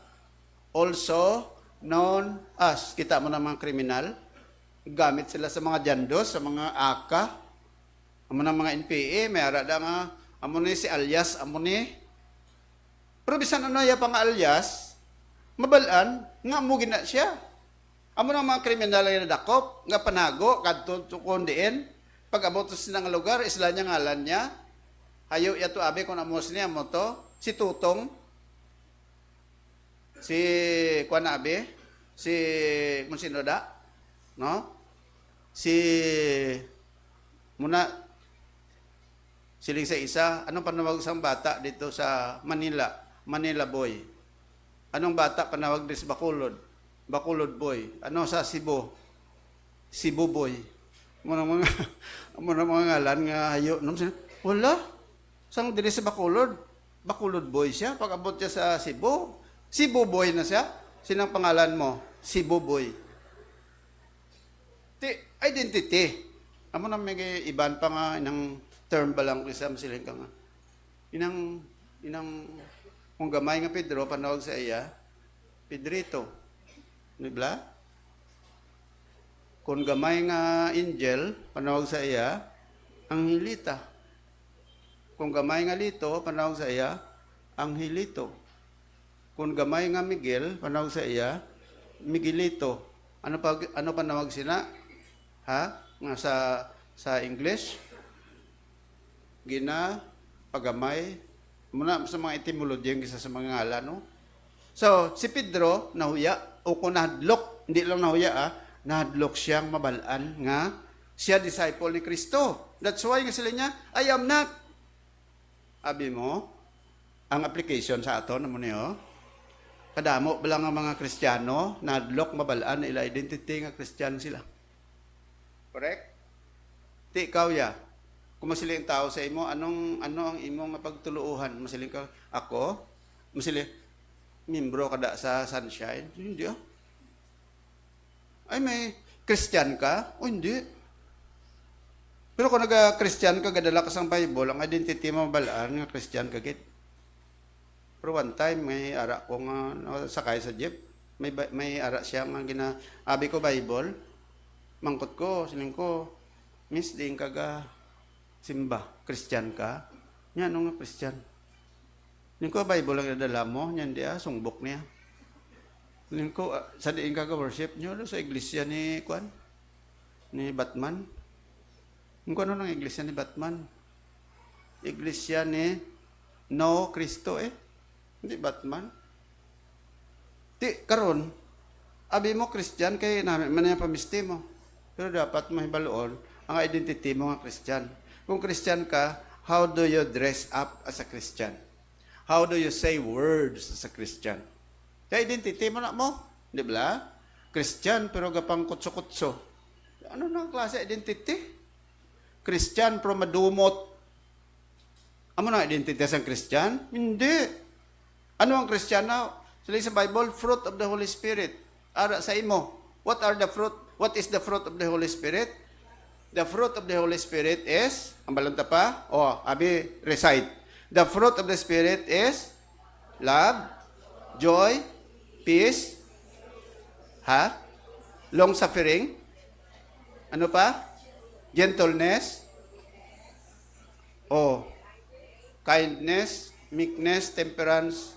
Also known as. Kita mo ng mga kriminal, gamit sila sa mga jandos, sa mga aka. Amo ng mga NPA, may ara da nga, amo ni si alias, amo ni. Pero bisan ano ya pang alias, mabalaan, nga mo gina siya. Amo ng mga kriminal nga nadakop, nga panago, kadto tukon diin, pag abot sa nga lugar, isla niya ngalan niya, hayo yato abi kung amos niya mo to, si Tutong, si Kuan abi, si Monsinoda, no? Si muna siling sa isa, anong panawag sa bata dito sa Manila? Manila boy. Anong bata panawag dito sa Bacolod? Bacolod boy. Ano sa Cebu? Cebu boy. Muna mga ngalan nga hayo. Wala. Sang diri sa Bacolod? Bacolod boy siya. Pag abot siya sa Cebu, Cebu boy na siya. Sinang pangalan mo? Cebu boy. Identity. Amo na may iban pa nga inang term ba lang isa masiling ka nga. Inang kung gamay nga Pedro panawag sa iya, Pedrito. Di ba? Kung gamay nga angel panawag sa iya, Angelita. Kung gamay nga Lito panawag sa iya, Angelito. Kung gamay nga Miguel panawag sa iya, Miguelito. Ano panawag sina? Nga sa English? Pagamay, muna sa mga etymology yung isa sa mga ngalan, no? So, si Pedro, nahuya, o kung nahadlok, hindi lang nahuya, nahadlok siyang mabalaan nga siya disciple ni Kristo. That's why nga sila niya, I am not. Abi mo, ang application sa ato, naman niyo, kadamo ba lang ang mga Kristiyano, nahadlok mabalaan na ila identity nga Kristiyano sila. Correct? Ti ikaw ya. Kung masiling tao sa imo, ano ang imong mapagtuluuhan? Masiling ka, ako? Masiling, membro kada sa Sunshine? Hindi Ay, may Christian ka? O hindi. Pero kung nag-Christian ka, gadala ka sa Bible, ang identity mo balaan nga Christian ka git. Pero one time, may ara ko nga sakay sa jeep. May ara siya nga abi ko Bible. Mangkot ko, siling ko, Miss, di ka simba, Christian ka? Yan, nga Christian. Ning ko, Bible lang nadala mo, yan di sungbok niya. Ning ko, sa diin ka worship nyo, sa iglesia ni Kwan, ni Batman. Ning ko, ano ng iglesia ni Batman? Iglesia ni No Cristo Hindi Batman. Di, karon, abi mo Christian, kay namin, man yung pamisti mo. Pero dapat mahibaloon, ang identity mo nga Christian. Kung Christian ka, how do you dress up as a Christian? How do you say words as a Christian? Kaya identity mo na mo. Di ba? Christian, pero gapang kutso-kutso. Ano na klase identity? Christian, pero madumot. Ano na identity sa Christian? Hindi. Ano ang Kristiyano? Sila sa Bible, fruit of the Holy Spirit. Ara sa imo. What is the fruit of the Holy Spirit? The fruit of the Holy Spirit is, ang balanta pa, abi, recite. The fruit of the Spirit is love, joy, peace, long-suffering, ano pa? Gentleness, kindness, meekness, temperance.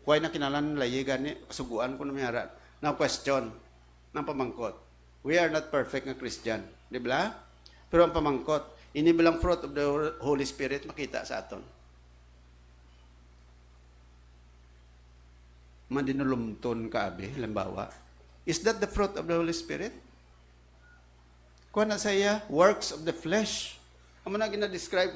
Kuway na kinalan layigan ni, suguan ko na may harat. Now question, ng pamangkot. We are not perfect na Christian. Di ba? Pero ang pamangkot, ini bilang fruit of the Holy Spirit makita sa aton. Mandinulumton ka, abi, lambawa. Is that the fruit of the Holy Spirit? Kuha na sa iya, works of the flesh. Ang na gina-describe,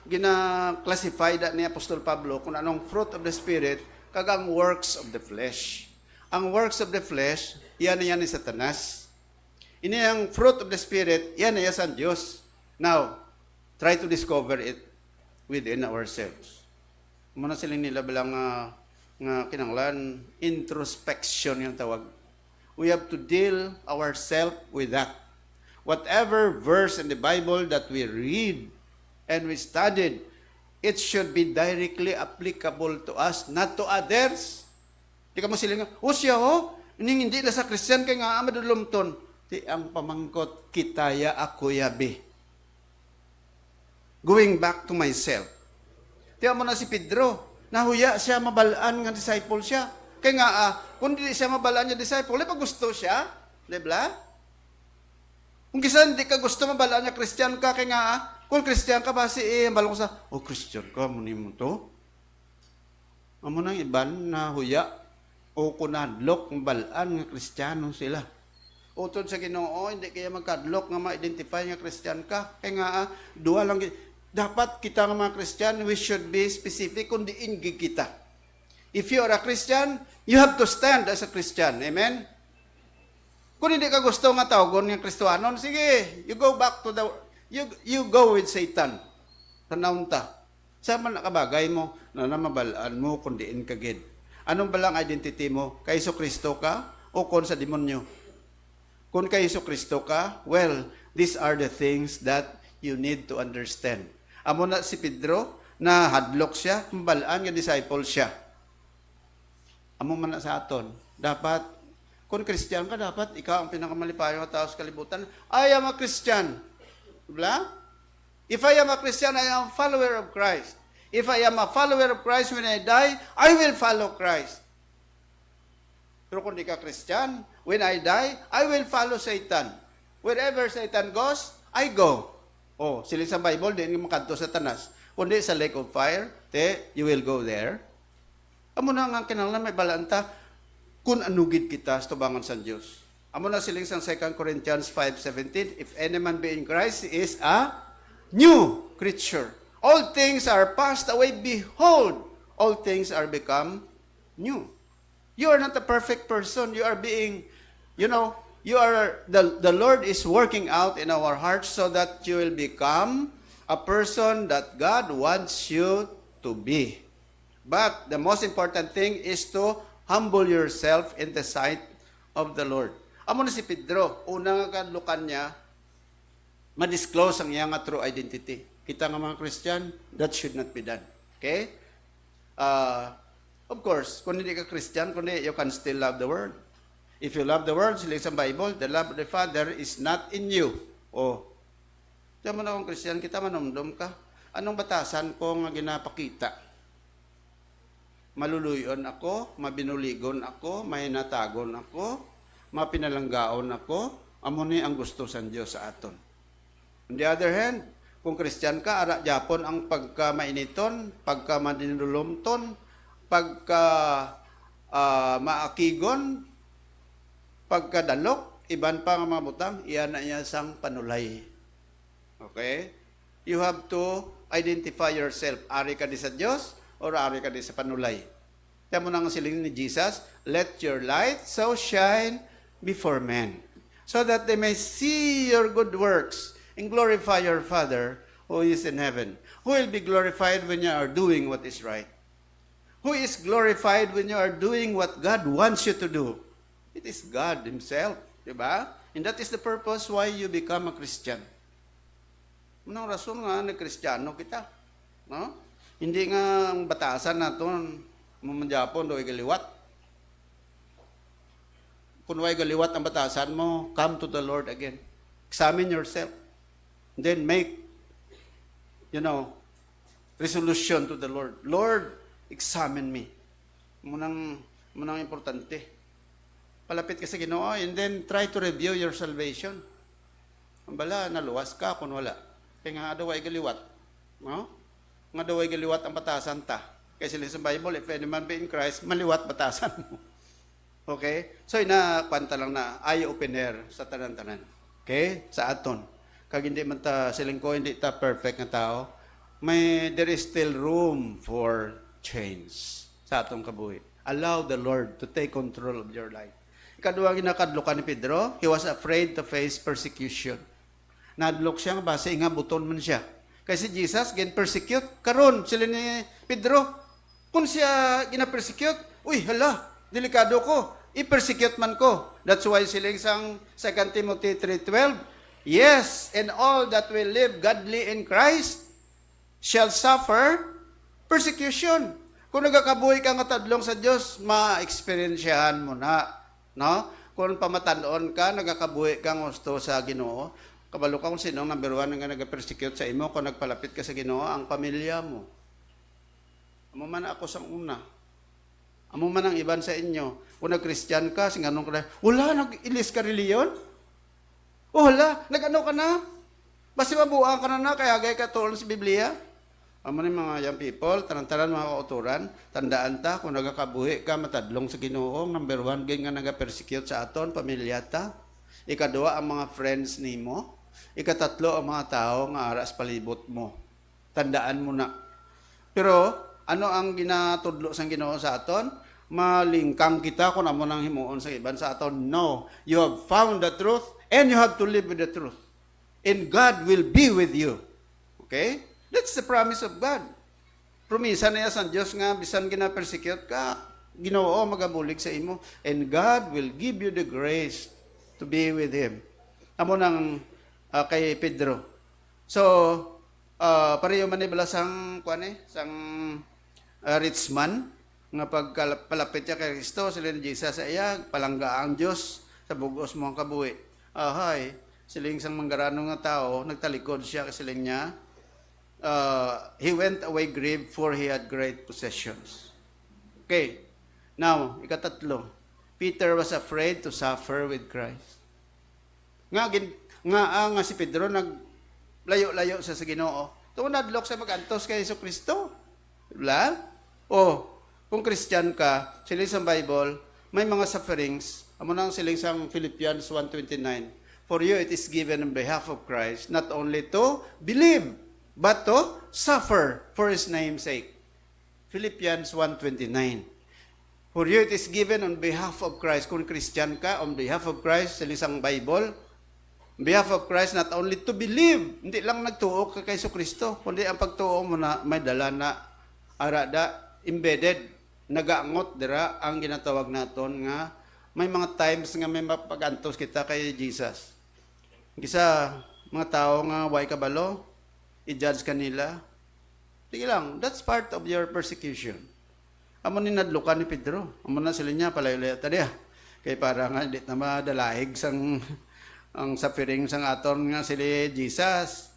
gina-classify ni Apostol Pablo kung anong fruit of the Spirit, kagang works of the flesh. Ang works of the flesh, yan ni Satanas. Ini ang fruit of the Spirit, yan na sa Diyos. Now, try to discover it within ourselves. Muna silang nila bilang nga kinanglan, introspection yung tawag. We have to deal ourselves with that. Whatever verse in the Bible that we read and we studied, it should be directly applicable to us, not to others. Di ka mo silang, siya hindi na sa Christian kay nga madulumton. Di ang pamangkot, kitaya ako yabi. Going back to myself. Tiyan mo na si Pedro, nahuya siya, mabalaan nga disciple siya. Kaya nga, kung hindi siya mabalaan niya disciple, pa gusto siya, di ba? Kung kisa hindi ka gusto mabalaan niya, Christian ka, kaya nga, kung Christian ka ba, balong ko sa, Christian ka, muni mo to. Amo nang iban na huya, o kunadlok, mabalaan nga Kristiyano sila. Utod sa Ginoo, hindi kaya magkadlok nga ma-identify nga Christian ka. Kaya nga, duwa lang, dapat kita nga mga Christian, we should be specific kung diin kita. If you are a Christian, you have to stand as a Christian. Amen? Kung hindi ka gusto nga tawagon ng Kristohanon, sige, you go back to the, you go with Satan. Tanawon ta. Saan man nakabagay mo, na namabalaan mo kung diin ka gid. Anong balang identity mo? Kay Hesus Kristo ka o kon sa demonyo? Kung kay Hesus Kristo ka, well, these are the things that you need to understand. Amo na si Pedro, na hadlok siya, mabalaan nga disciple siya. Amo man na sa aton. Dapat, kung Christian ka, dapat ikaw ang pinakamalipayong tao sa kalibutan. I am a Christian. Diba? If I am a Christian, I am a follower of Christ. If I am a follower of Christ, when I die, I will follow Christ. Pero kung di ka Christian, when I die, I will follow Satan. Wherever Satan goes, I go. Sila sa Bible, di nga makadto sa tanas. Kundi sa lake of fire, you will go there. Amo na nga kinahanglan may balanta kung anugid kita sa tubangan sa Dios. Amo na siling sa 2 Corinthians 5:17, if any man be in Christ, he is a new creature. All things are passed away, behold, all things are become new. You are not a perfect person. You are being, the Lord is working out in our hearts so that you will become a person that God wants you to be. But the most important thing is to humble yourself in the sight of the Lord. Amo na si Pedro, unang kadlukan niya, ma-disclose ang iyang true identity. Kita nga mga Christian, that should not be done. Okay? Of course, kung hindi ka Christian, kundi you can still love the world. If you love the world, sila sa Bible, the love of the Father is not in you. Diyan mo na kung Christian, kita manumdum ka. Anong batasan ko nga ginapakita? Maluluyon ako, mabinuligon ako, mahinatagon ako, mapinalanggaon ako, amo ni ang gusto sa Diyos sa aton. On the other hand, kung Christian ka, ara Japon ang pagka mainiton, pagka madinulumton, pagka maakigon, pagka dalok, iban pa nga mga butang, iyan na niya sang panulay. Okay? You have to identify yourself. Ari ka di sa Diyos, or ari ka di sa panulay. Kaya mo na nga siling ni Jesus, let your light so shine before men, so that they may see your good works and glorify your Father who is in heaven. Who will be glorified when you are doing what is right? Who is glorified when you are doing what God wants you to do? It is God Himself. Diba? And that is the purpose why you become a Christian. Unang rason nga, nag-Kristiyano kita. No? Hindi nga ang batasan naton, mamandyapon, do'y galiwat. Kung way galiwat ang batasan mo, come to the Lord again. Examine yourself. Then make, resolution to the Lord. Lord, examine me. Munang importante. Palapit ka sa Ginoo, and then try to review your salvation. Ang bala, naluwas ka kung wala. Kaya nga daw ay galiwat. No? Nga daw ay galiwat ang batasan ta. Kasi sa Bible, if any man be in Christ, maliwat batasan mo. Okay? So, kwanta lang na eye-opener sa tanan-tanan. Okay? Sa aton. Kag hindi man ta siling ko, hindi ta perfect na tao, there is still room for change sa atong kabuhi. Allow the Lord to take control of your life. Ikaduha ginakadlo ka ni Pedro, he was afraid to face persecution. Nadlok siya nga base nga buton man siya. Kasi Jesus gin-persecute karon sila ni Pedro. Kung siya gina-persecute, uy, hala, delikado ko. I-persecute man ko. That's why siling sang 2 Timothy 3:12, yes, and all that will live godly in Christ shall suffer persecution. Kung nagakabuhi ka nga tadlong sa Diyos, ma-experiensyahan mo na. No? Kung pamatanon ka, nagakabuhi ka gusto sa Ginoo, kabalo ka kung sino number 1 nga nag-persecute sa imo, kung nagpalapit ka sa Ginoo, ang pamilya mo. Amo man ako sang una. Amo man ang iban sa inyo. Kung nag-Christian ka, singanong ka na, wala, nag-ilis ka reliyon? O hala, nag-ano ka na? Basta mabuang ka na kaya gaya ka tuon sa Biblia. Amo ni mga young people, tanan-tanan mga kauturan, tandaan ta, kung nagakabuhi ka, matadlong sa Ginoo, number 1, gay nga nag-persecute sa aton, pamilya ta. Ikaduha, ang mga friends nimo. Ikatatlo, ang mga tao nga aras palibot mo. Tandaan mo na. Pero, ano ang ginatudlo sa Ginoo sa aton? Malingkang kita kung amo nang himuon sa iban sa aton. No. You have found the truth and you have to live with the truth. And God will be with you. Okay? That's the promise of God. Promisa niya sa Diyos nga, bisan gina-persecute ka, Ginoo magabulig sa imo. And God will give you the grace to be with Him. Amo nang kay Pedro. So, pareho man ibala sang rich man, nga pagpalapit niya kay Kristo, sila ni Jesus sa iya, palangga ang Diyos sa bugos mo ang kabuhi. Ahay, siling sang manggarano nga tao, nagtalikod siya kasi siling niya, he went away grieved for he had great possessions. Okay, now, ikatatlo, Peter was afraid to suffer with Christ. Nga si Pedro, naglayo-layo sa Ginoo. Tunadlok sa magantos kay Jesucristo. Diba? Kung Christian ka, siling sa Bible, may mga sufferings. Amo nang siling sa Philippians 1:29. For you it is given on behalf of Christ, not only to believe, but to suffer for His name's sake. Philippians 1:29. For you it is given on behalf of Christ. Kung Christian ka, on behalf of Christ, siling sa Bible, on behalf of Christ, not only to believe, hindi lang nagtuo ka kay Jesucristo, kundi ang pagtuo mo na may dala na arada, embedded, nagaangot dira ang ginatawag naton nga may mga times nga may mapagantos kita kay Jesus. Kisa mga tao nga way kabalo, i-judge kanila. Sige lang, that's part of your persecution. Amo ni nadlukan ni Pedro. Amo na sila niya palayo-layo tadi. Kay para nga di na madalahig sang ang suffering sang aton nga sila Jesus.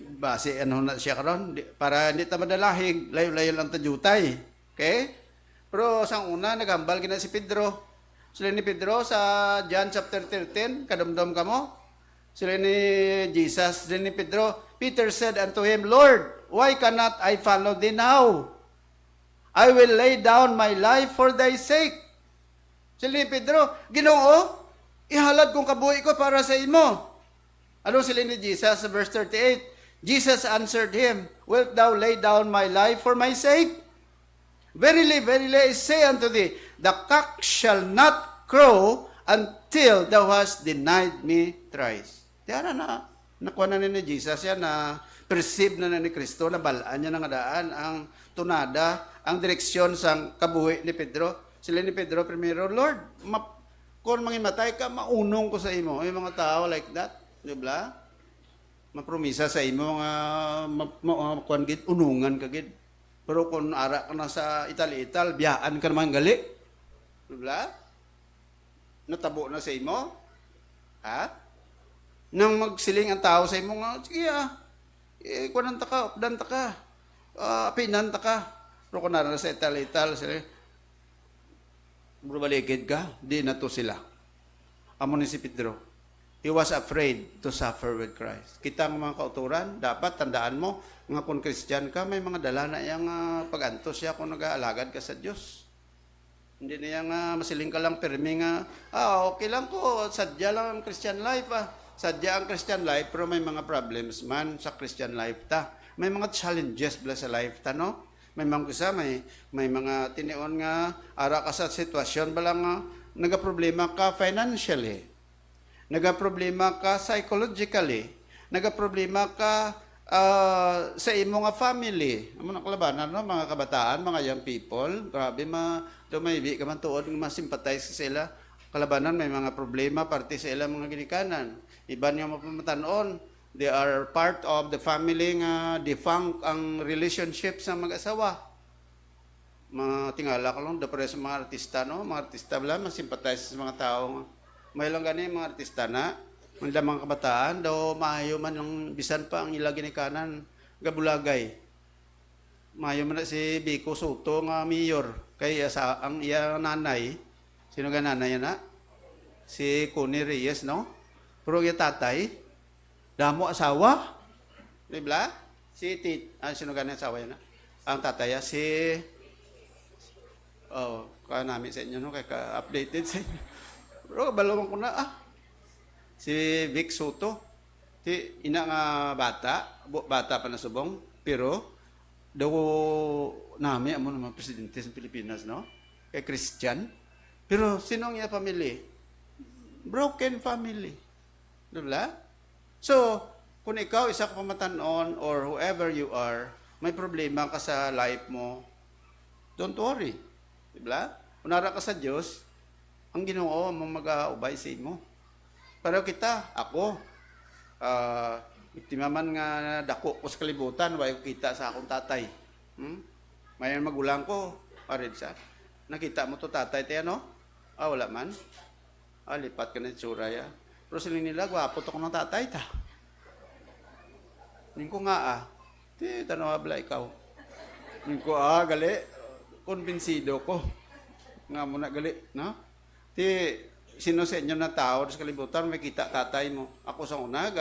Base ano na siya karon para hindi ta madalahig, layo-layo lang ta jutay. Okay? Pero sang una nagambal gina si Pedro. Sila ni Pedro sa John chapter 13, kadamdam kamo. Sila ni Jesus, sila ni Pedro. Peter said unto him, Lord, why cannot I follow thee now? I will lay down my life for thy sake. Sila ni Pedro, Ginoo, ihalad kong kabuhi ko para sa imo. Ano sila ni Jesus sa verse 38? Jesus answered him, wilt thou lay down my life for my sake? Verily, verily, I say unto thee, the cock shall not crow until thou hast denied me thrice. Diyan nakuha na ni Jesus yan, na perceive na ni Kristo, na balaan niya ng adaan, ang tunada, ang direksyon sa kabuhi ni Pedro. Sila ni Pedro, primero, Lord, Kung mangimatay ka, maunong ko sa imo. Yung mga tao like that, di ba? Mapromisa sa imo nga kuan gid unungan ka gid. Pero kung ara ka na sa ital-ital, biyaan ka naman gali. Di ba? Natabo na sa imo? Ha? Nang magsiling ang tao sa imo nga, sige kunanta ka, updanta ka, pinanta ka. Pero kung nara sa ital-ital, sila, bro, balikid ka, di na to sila. Amo ni si Pedro. He was afraid to suffer with Christ. Kita ang mga kauturan, dapat tandaan mo, nga kung Christian ka, may mga dala na yung pag-antos siya kung nag-aalagad ka sa Diyos. Hindi na yung masiling ka lang pirmi nga, okay lang ko, sadya lang ang Christian life Sadya ang Christian life, pero may mga problems man sa Christian life ta. May mga challenges bala sa life ta, no? May mga kisa, may mga tinion nga, ara ka sa sitwasyon bala nga, nagaproblema ka financially, nagaproblema ka psychologically, nagaproblema ka sa imo nga family. Amo na kalabanan, no? Mga kabataan, mga young people, grabe dumaybi ka man tuod nga ma-sympathize sila. Kalabanan, may mga problema parte sa ilang mga ginikanan. Iba niyo mapamatanon, they are part of the family nga defunct ang relationship sa mag-asawa. Mga tingala ko lang, dapre sa mga artista, no? Mga artista bala, ma-sympathize sa mga tao. May lang gani mga artista na, mga kabataan, daw maayo man lang bisan pa ang ila ginikanan, gabulagay. Maayo man na si Vico Soto nga mayor, kay ang iya nanay, sino ga nanay na? Si Connie Reyes, no? Pero yung tatay, damo asawa. Di ba? Sino ganyan asawa yun? Ang tatay, kaya namin sa inyo, no? Kaya ka-updated sa inyo. Pero balawang ko na, si Vic Soto. Ina nga bata pa na subong, pero daw namin, amo naman presidente sa Pilipinas, no? Kay Christian. Pero sino ang iya family? Broken family. Diba? So, kung ikaw isa ka pamatanon or whoever you are, may problema ka sa life mo, don't worry. Diba? Kung nara ka sa Diyos, ang Ginoo mo mag-aubay sa imo. Pero ako, itimaman nga dako ko sa kalibutan, way ko kita sa akong tatay. Mayan magulang ko, pared sa. Nakita mo to tatay tayo, no? Wala man. Lipat ka na itsura ya. Pero sila nila, gwapo to ko ng tatay ta. Hindi ko nga tanawa bala ikaw. Hindi ko gali, konbinsido ko. Nga mo na gali, no? Sino sa inyo na tao sa kalibutan, may kita tatay mo. Ako sa una,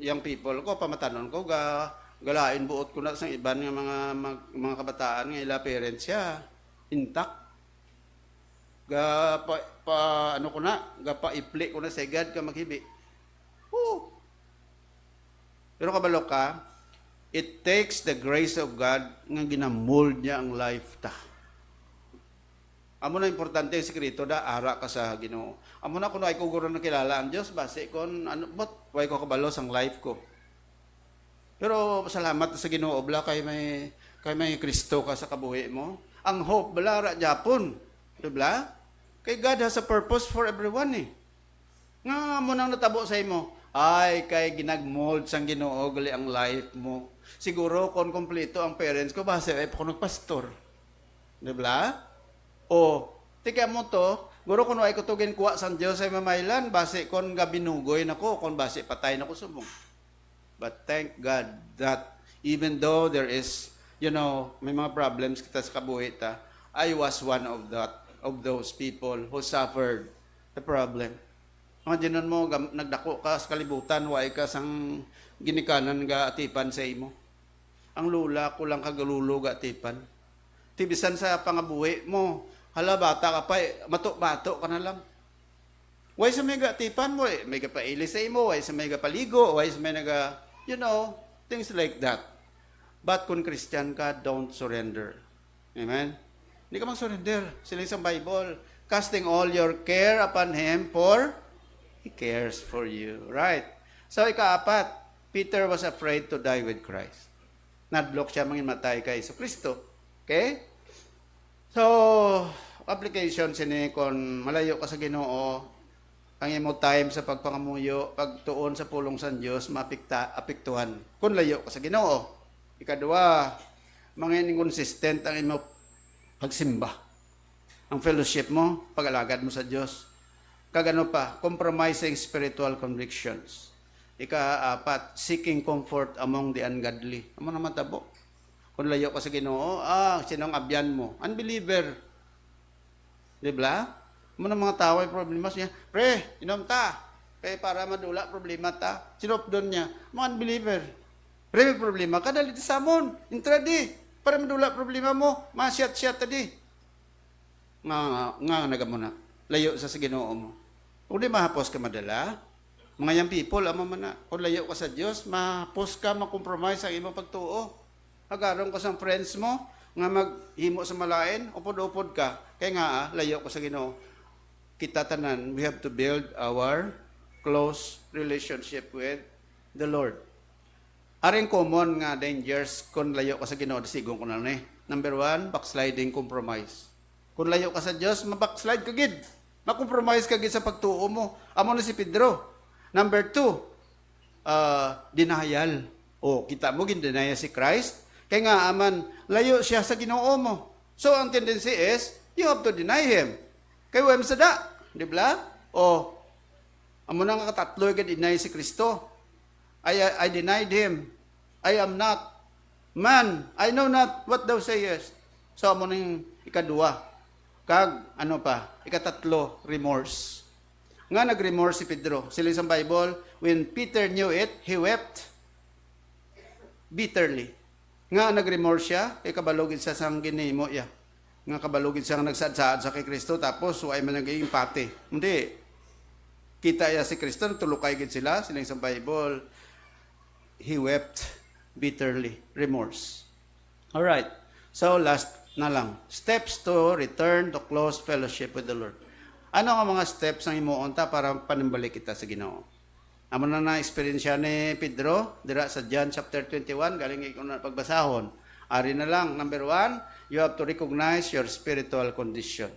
young people ko, pamatanon ko, galain buot ko na sa iban ng mga kabataan, ng ila parents siya, intact. Paipli ko na sa God ka maghibi. Pero kabalo ka, it takes the grace of God nga ginamold niya ang life ta. Amo na importante yung sekreto ara ka sa Ginoo. Amo na kuno ay ko guro na kilala ang Dios base kon way ko kabalo sang life ko. Pero salamat sa Ginoo bla kay may Kristo ka sa kabuhi mo. Ang hope bala ra Japon. Diba? Kay God has a purpose for everyone Nga mo nang natabo sa imo, kay ginagmold sang Ginoo gali ang life mo. Siguro kon kompleto ang parents ko base ay pa nagpastor. Diba? Tika mo to, guro kuno ay kutugin kuha sang Dios ay mamaylan base kon gabinugoy nako kon base patay nako subong. But thank God that even though there is, may mga problems kita sa kabuhi ta, I was one of those people who suffered the problem. Mga dinon mo, nagdako ka sa kalibutan, way ka sang ginikanan ga atipan sa imo. Ang lula ko lang kagalulo ga atipan. Tibisan sa pangabuhi mo, hala bata ka pa, mato-bato ka na lang. Way sa may ga atipan mo, may gapaili sa imo, way sa may gapaligo, way sa may things like that. But kung Christian ka, don't surrender. Amen? Hindi ka mag-surrender. Sila sa Bible. Casting all your care upon Him for He cares for you. Right. So, ikaapat, Peter was afraid to die with Christ. Nadlok siya mangimatay kay Kristo. Okay? So, application sini kon malayo ka sa Ginoo, ang imo time sa pagpangamuyo, pagtuon sa pulong sa Dios apektuhan. Kun layo ka sa Ginoo. Ikadua, mga inconsistent ang imo pagsimba. Ang fellowship mo, pag-alagad mo sa Dios. Kagano pa, compromising spiritual convictions. Ika-apat, seeking comfort among the ungodly. Amo naman tabo. Kung layo ka sa Ginoo, sinong abyan mo? Unbeliever. Di ba? Mo ng mga tao ay problema niya. Pre, inom ta. Kaya para madula problema ta. Sinop doon niya. Mga unbeliever. Pre, may problema ka, dali sa amon. Intra di. Para madula problema mo. Masyat-syat tadi. Nga nagamo na. Layo sa Ginoo mo. Kung di mahapos ka madala, mga young people, ama man na. Kung layo ka sa Diyos, mahapos ka, makompromise ang imong pagtuo. Agarong ka sa friends mo, nga maghimo sa malain, upod-upod ka. Kaya nga, layo ko sa Ginoo. Kita tanan, we have to build our close relationship with the Lord. Aring common nga dangers kung layo ka sa Ginoo, sigong ko na ni. Number 1, backsliding compromise. Kung layo ka sa Diyos, mabackslide ka gid. Makompromise ka gid sa pagtuo mo. Amo na si Pedro. Number 2, denial. Kita mo gin-deny si Christ. Kaya nga, aman, layo siya sa Ginoo mo. So, ang tendency is, you have to deny Him. Kaya wem sada, di ba? Amo na nga katatlo yung deny si Kristo. I denied Him. I am not man. I know not what thou sayest. So, amo na yung ikadua. Ikatatlo, remorse. Nga nag-remorse si Pedro. Sila sa Bible, when Peter knew it, he wept bitterly. Nga nag-remorse siya, kay kabalugin sa sang ginimo ya. Nga kabalugin siya nagsaad-saad sa kay Kristo, tapos ay man naging pati. Hindi. Kita ya si Kristo, tulukay gid sila sa Bible. He wept bitterly. Remorse. Alright. So last na lang. Steps to return to close fellowship with the Lord. Ano ang mga steps ang imuunta para panimbalik kita sa Ginoo? Amo na experience ni Pedro dira sa John chapter 21 galing ko na pagbasahon. Ari na lang, number 1, you have to recognize your spiritual condition.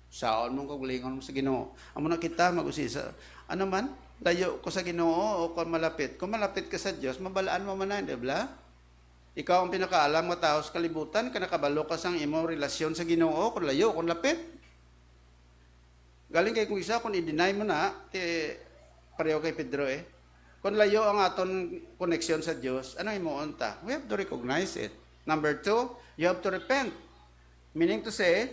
Saon mong kaglingon mo sa Ginoo. Amo na kita mag-usisa. Ano man, layo ko sa Ginoo o kung malapit. Kung malapit ka sa Dios, mabalaan mo man na, di ba? Ikaw ang pinakaalam nga tao sa kalibutan, kanakabalo ka sang imong relasyon sa Ginoo, kung layo, kung lapit. Galing kay kung isa, kung i-deny mo na, pareho kay Pedro Kung layo ang aton connection sa Diyos, ano imuunta? We have to recognize it. Number 2, you have to repent. Meaning to say,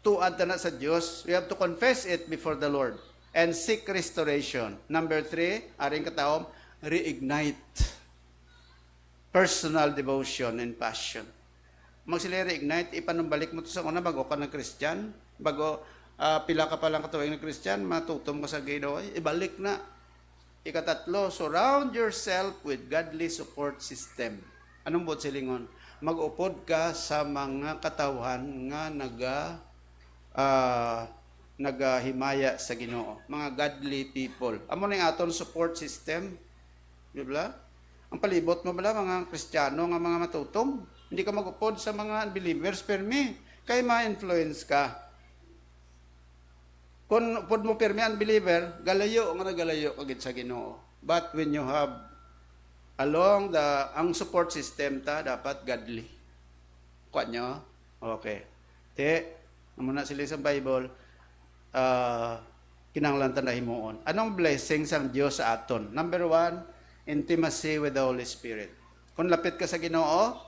tuad na sa Diyos, we have to confess it before the Lord and seek restoration. Number 3, aring kataom, reignite. Personal devotion and passion. Magsila reignite, ipanumbalik mo to sa una bago ka ng Christian, bago pila ka palang katuwing ng Christian, matutom ka sa Ginoo, ibalik na. Ikatatlo, surround yourself with godly support system. Anong buot silingon? Mag-upod ka sa mga katawhan nga nagahimaya sa Ginoo. Mga godly people. Amo na yung aton support system. Di ba? Ang palibot mo bala, mga Kristiyano, nga mga matutom. Hindi ka mag-upod sa mga unbelievers, permi. Kaya ma-influence ka. Kung upod mo permi unbeliever, galayo nga nagalayo kagit sa Ginoo. But when you have ang support system ta, dapat godly. Kuha nyo? Okay. Muna sila sa Bible, kinanglan ta na himuon. Anong blessing sang Dios sa aton? Number 1, intimacy with the Holy Spirit. Kung lapit ka sa Ginoo,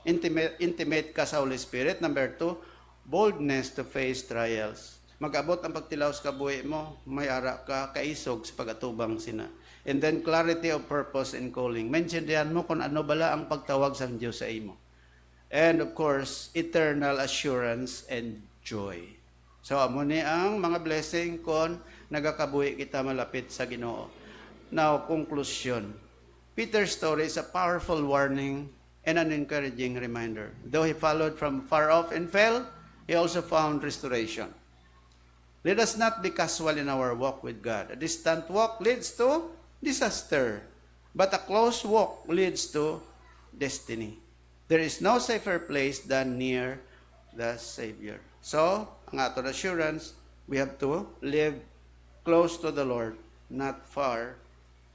intimate ka sa Holy Spirit. Number 2, boldness to face trials. Mag-abot ang pagtilaw sa kabuhi mo, may ara ka, kaisog sa pagatubang sina. And then clarity of purpose and calling. Maintindihan mo kung ano bala ang pagtawag sa Diyos sa imo. And of course, eternal assurance and joy. So amo ni ang mga blessing kon nagakabuhi kita malapit sa Ginoo. Now, conclusion. Peter's story is a powerful warning and an encouraging reminder. Though he followed from far off and fell, he also found restoration. Let us not be casual in our walk with God. A distant walk leads to disaster, but a close walk leads to destiny. There is no safer place than near the Savior. So, ang aton assurance, we have to live close to the Lord, not far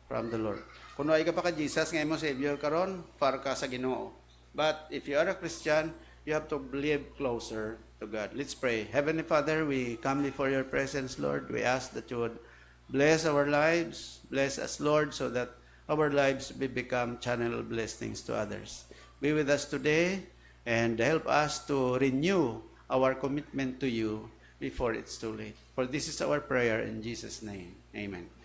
from the Lord. Kung ay ka pa ka Jesus, ngayon mo Savior karon, far ka sa Ginoo. But if you are a Christian, you have to live closer to God. Let's pray. Heavenly Father, we come before your presence, Lord. We ask that you would bless our lives, bless us, Lord, so that our lives will become channel of blessings to others. Be with us today and help us to renew our commitment to you before it's too late. For this is our prayer in Jesus' name. Amen.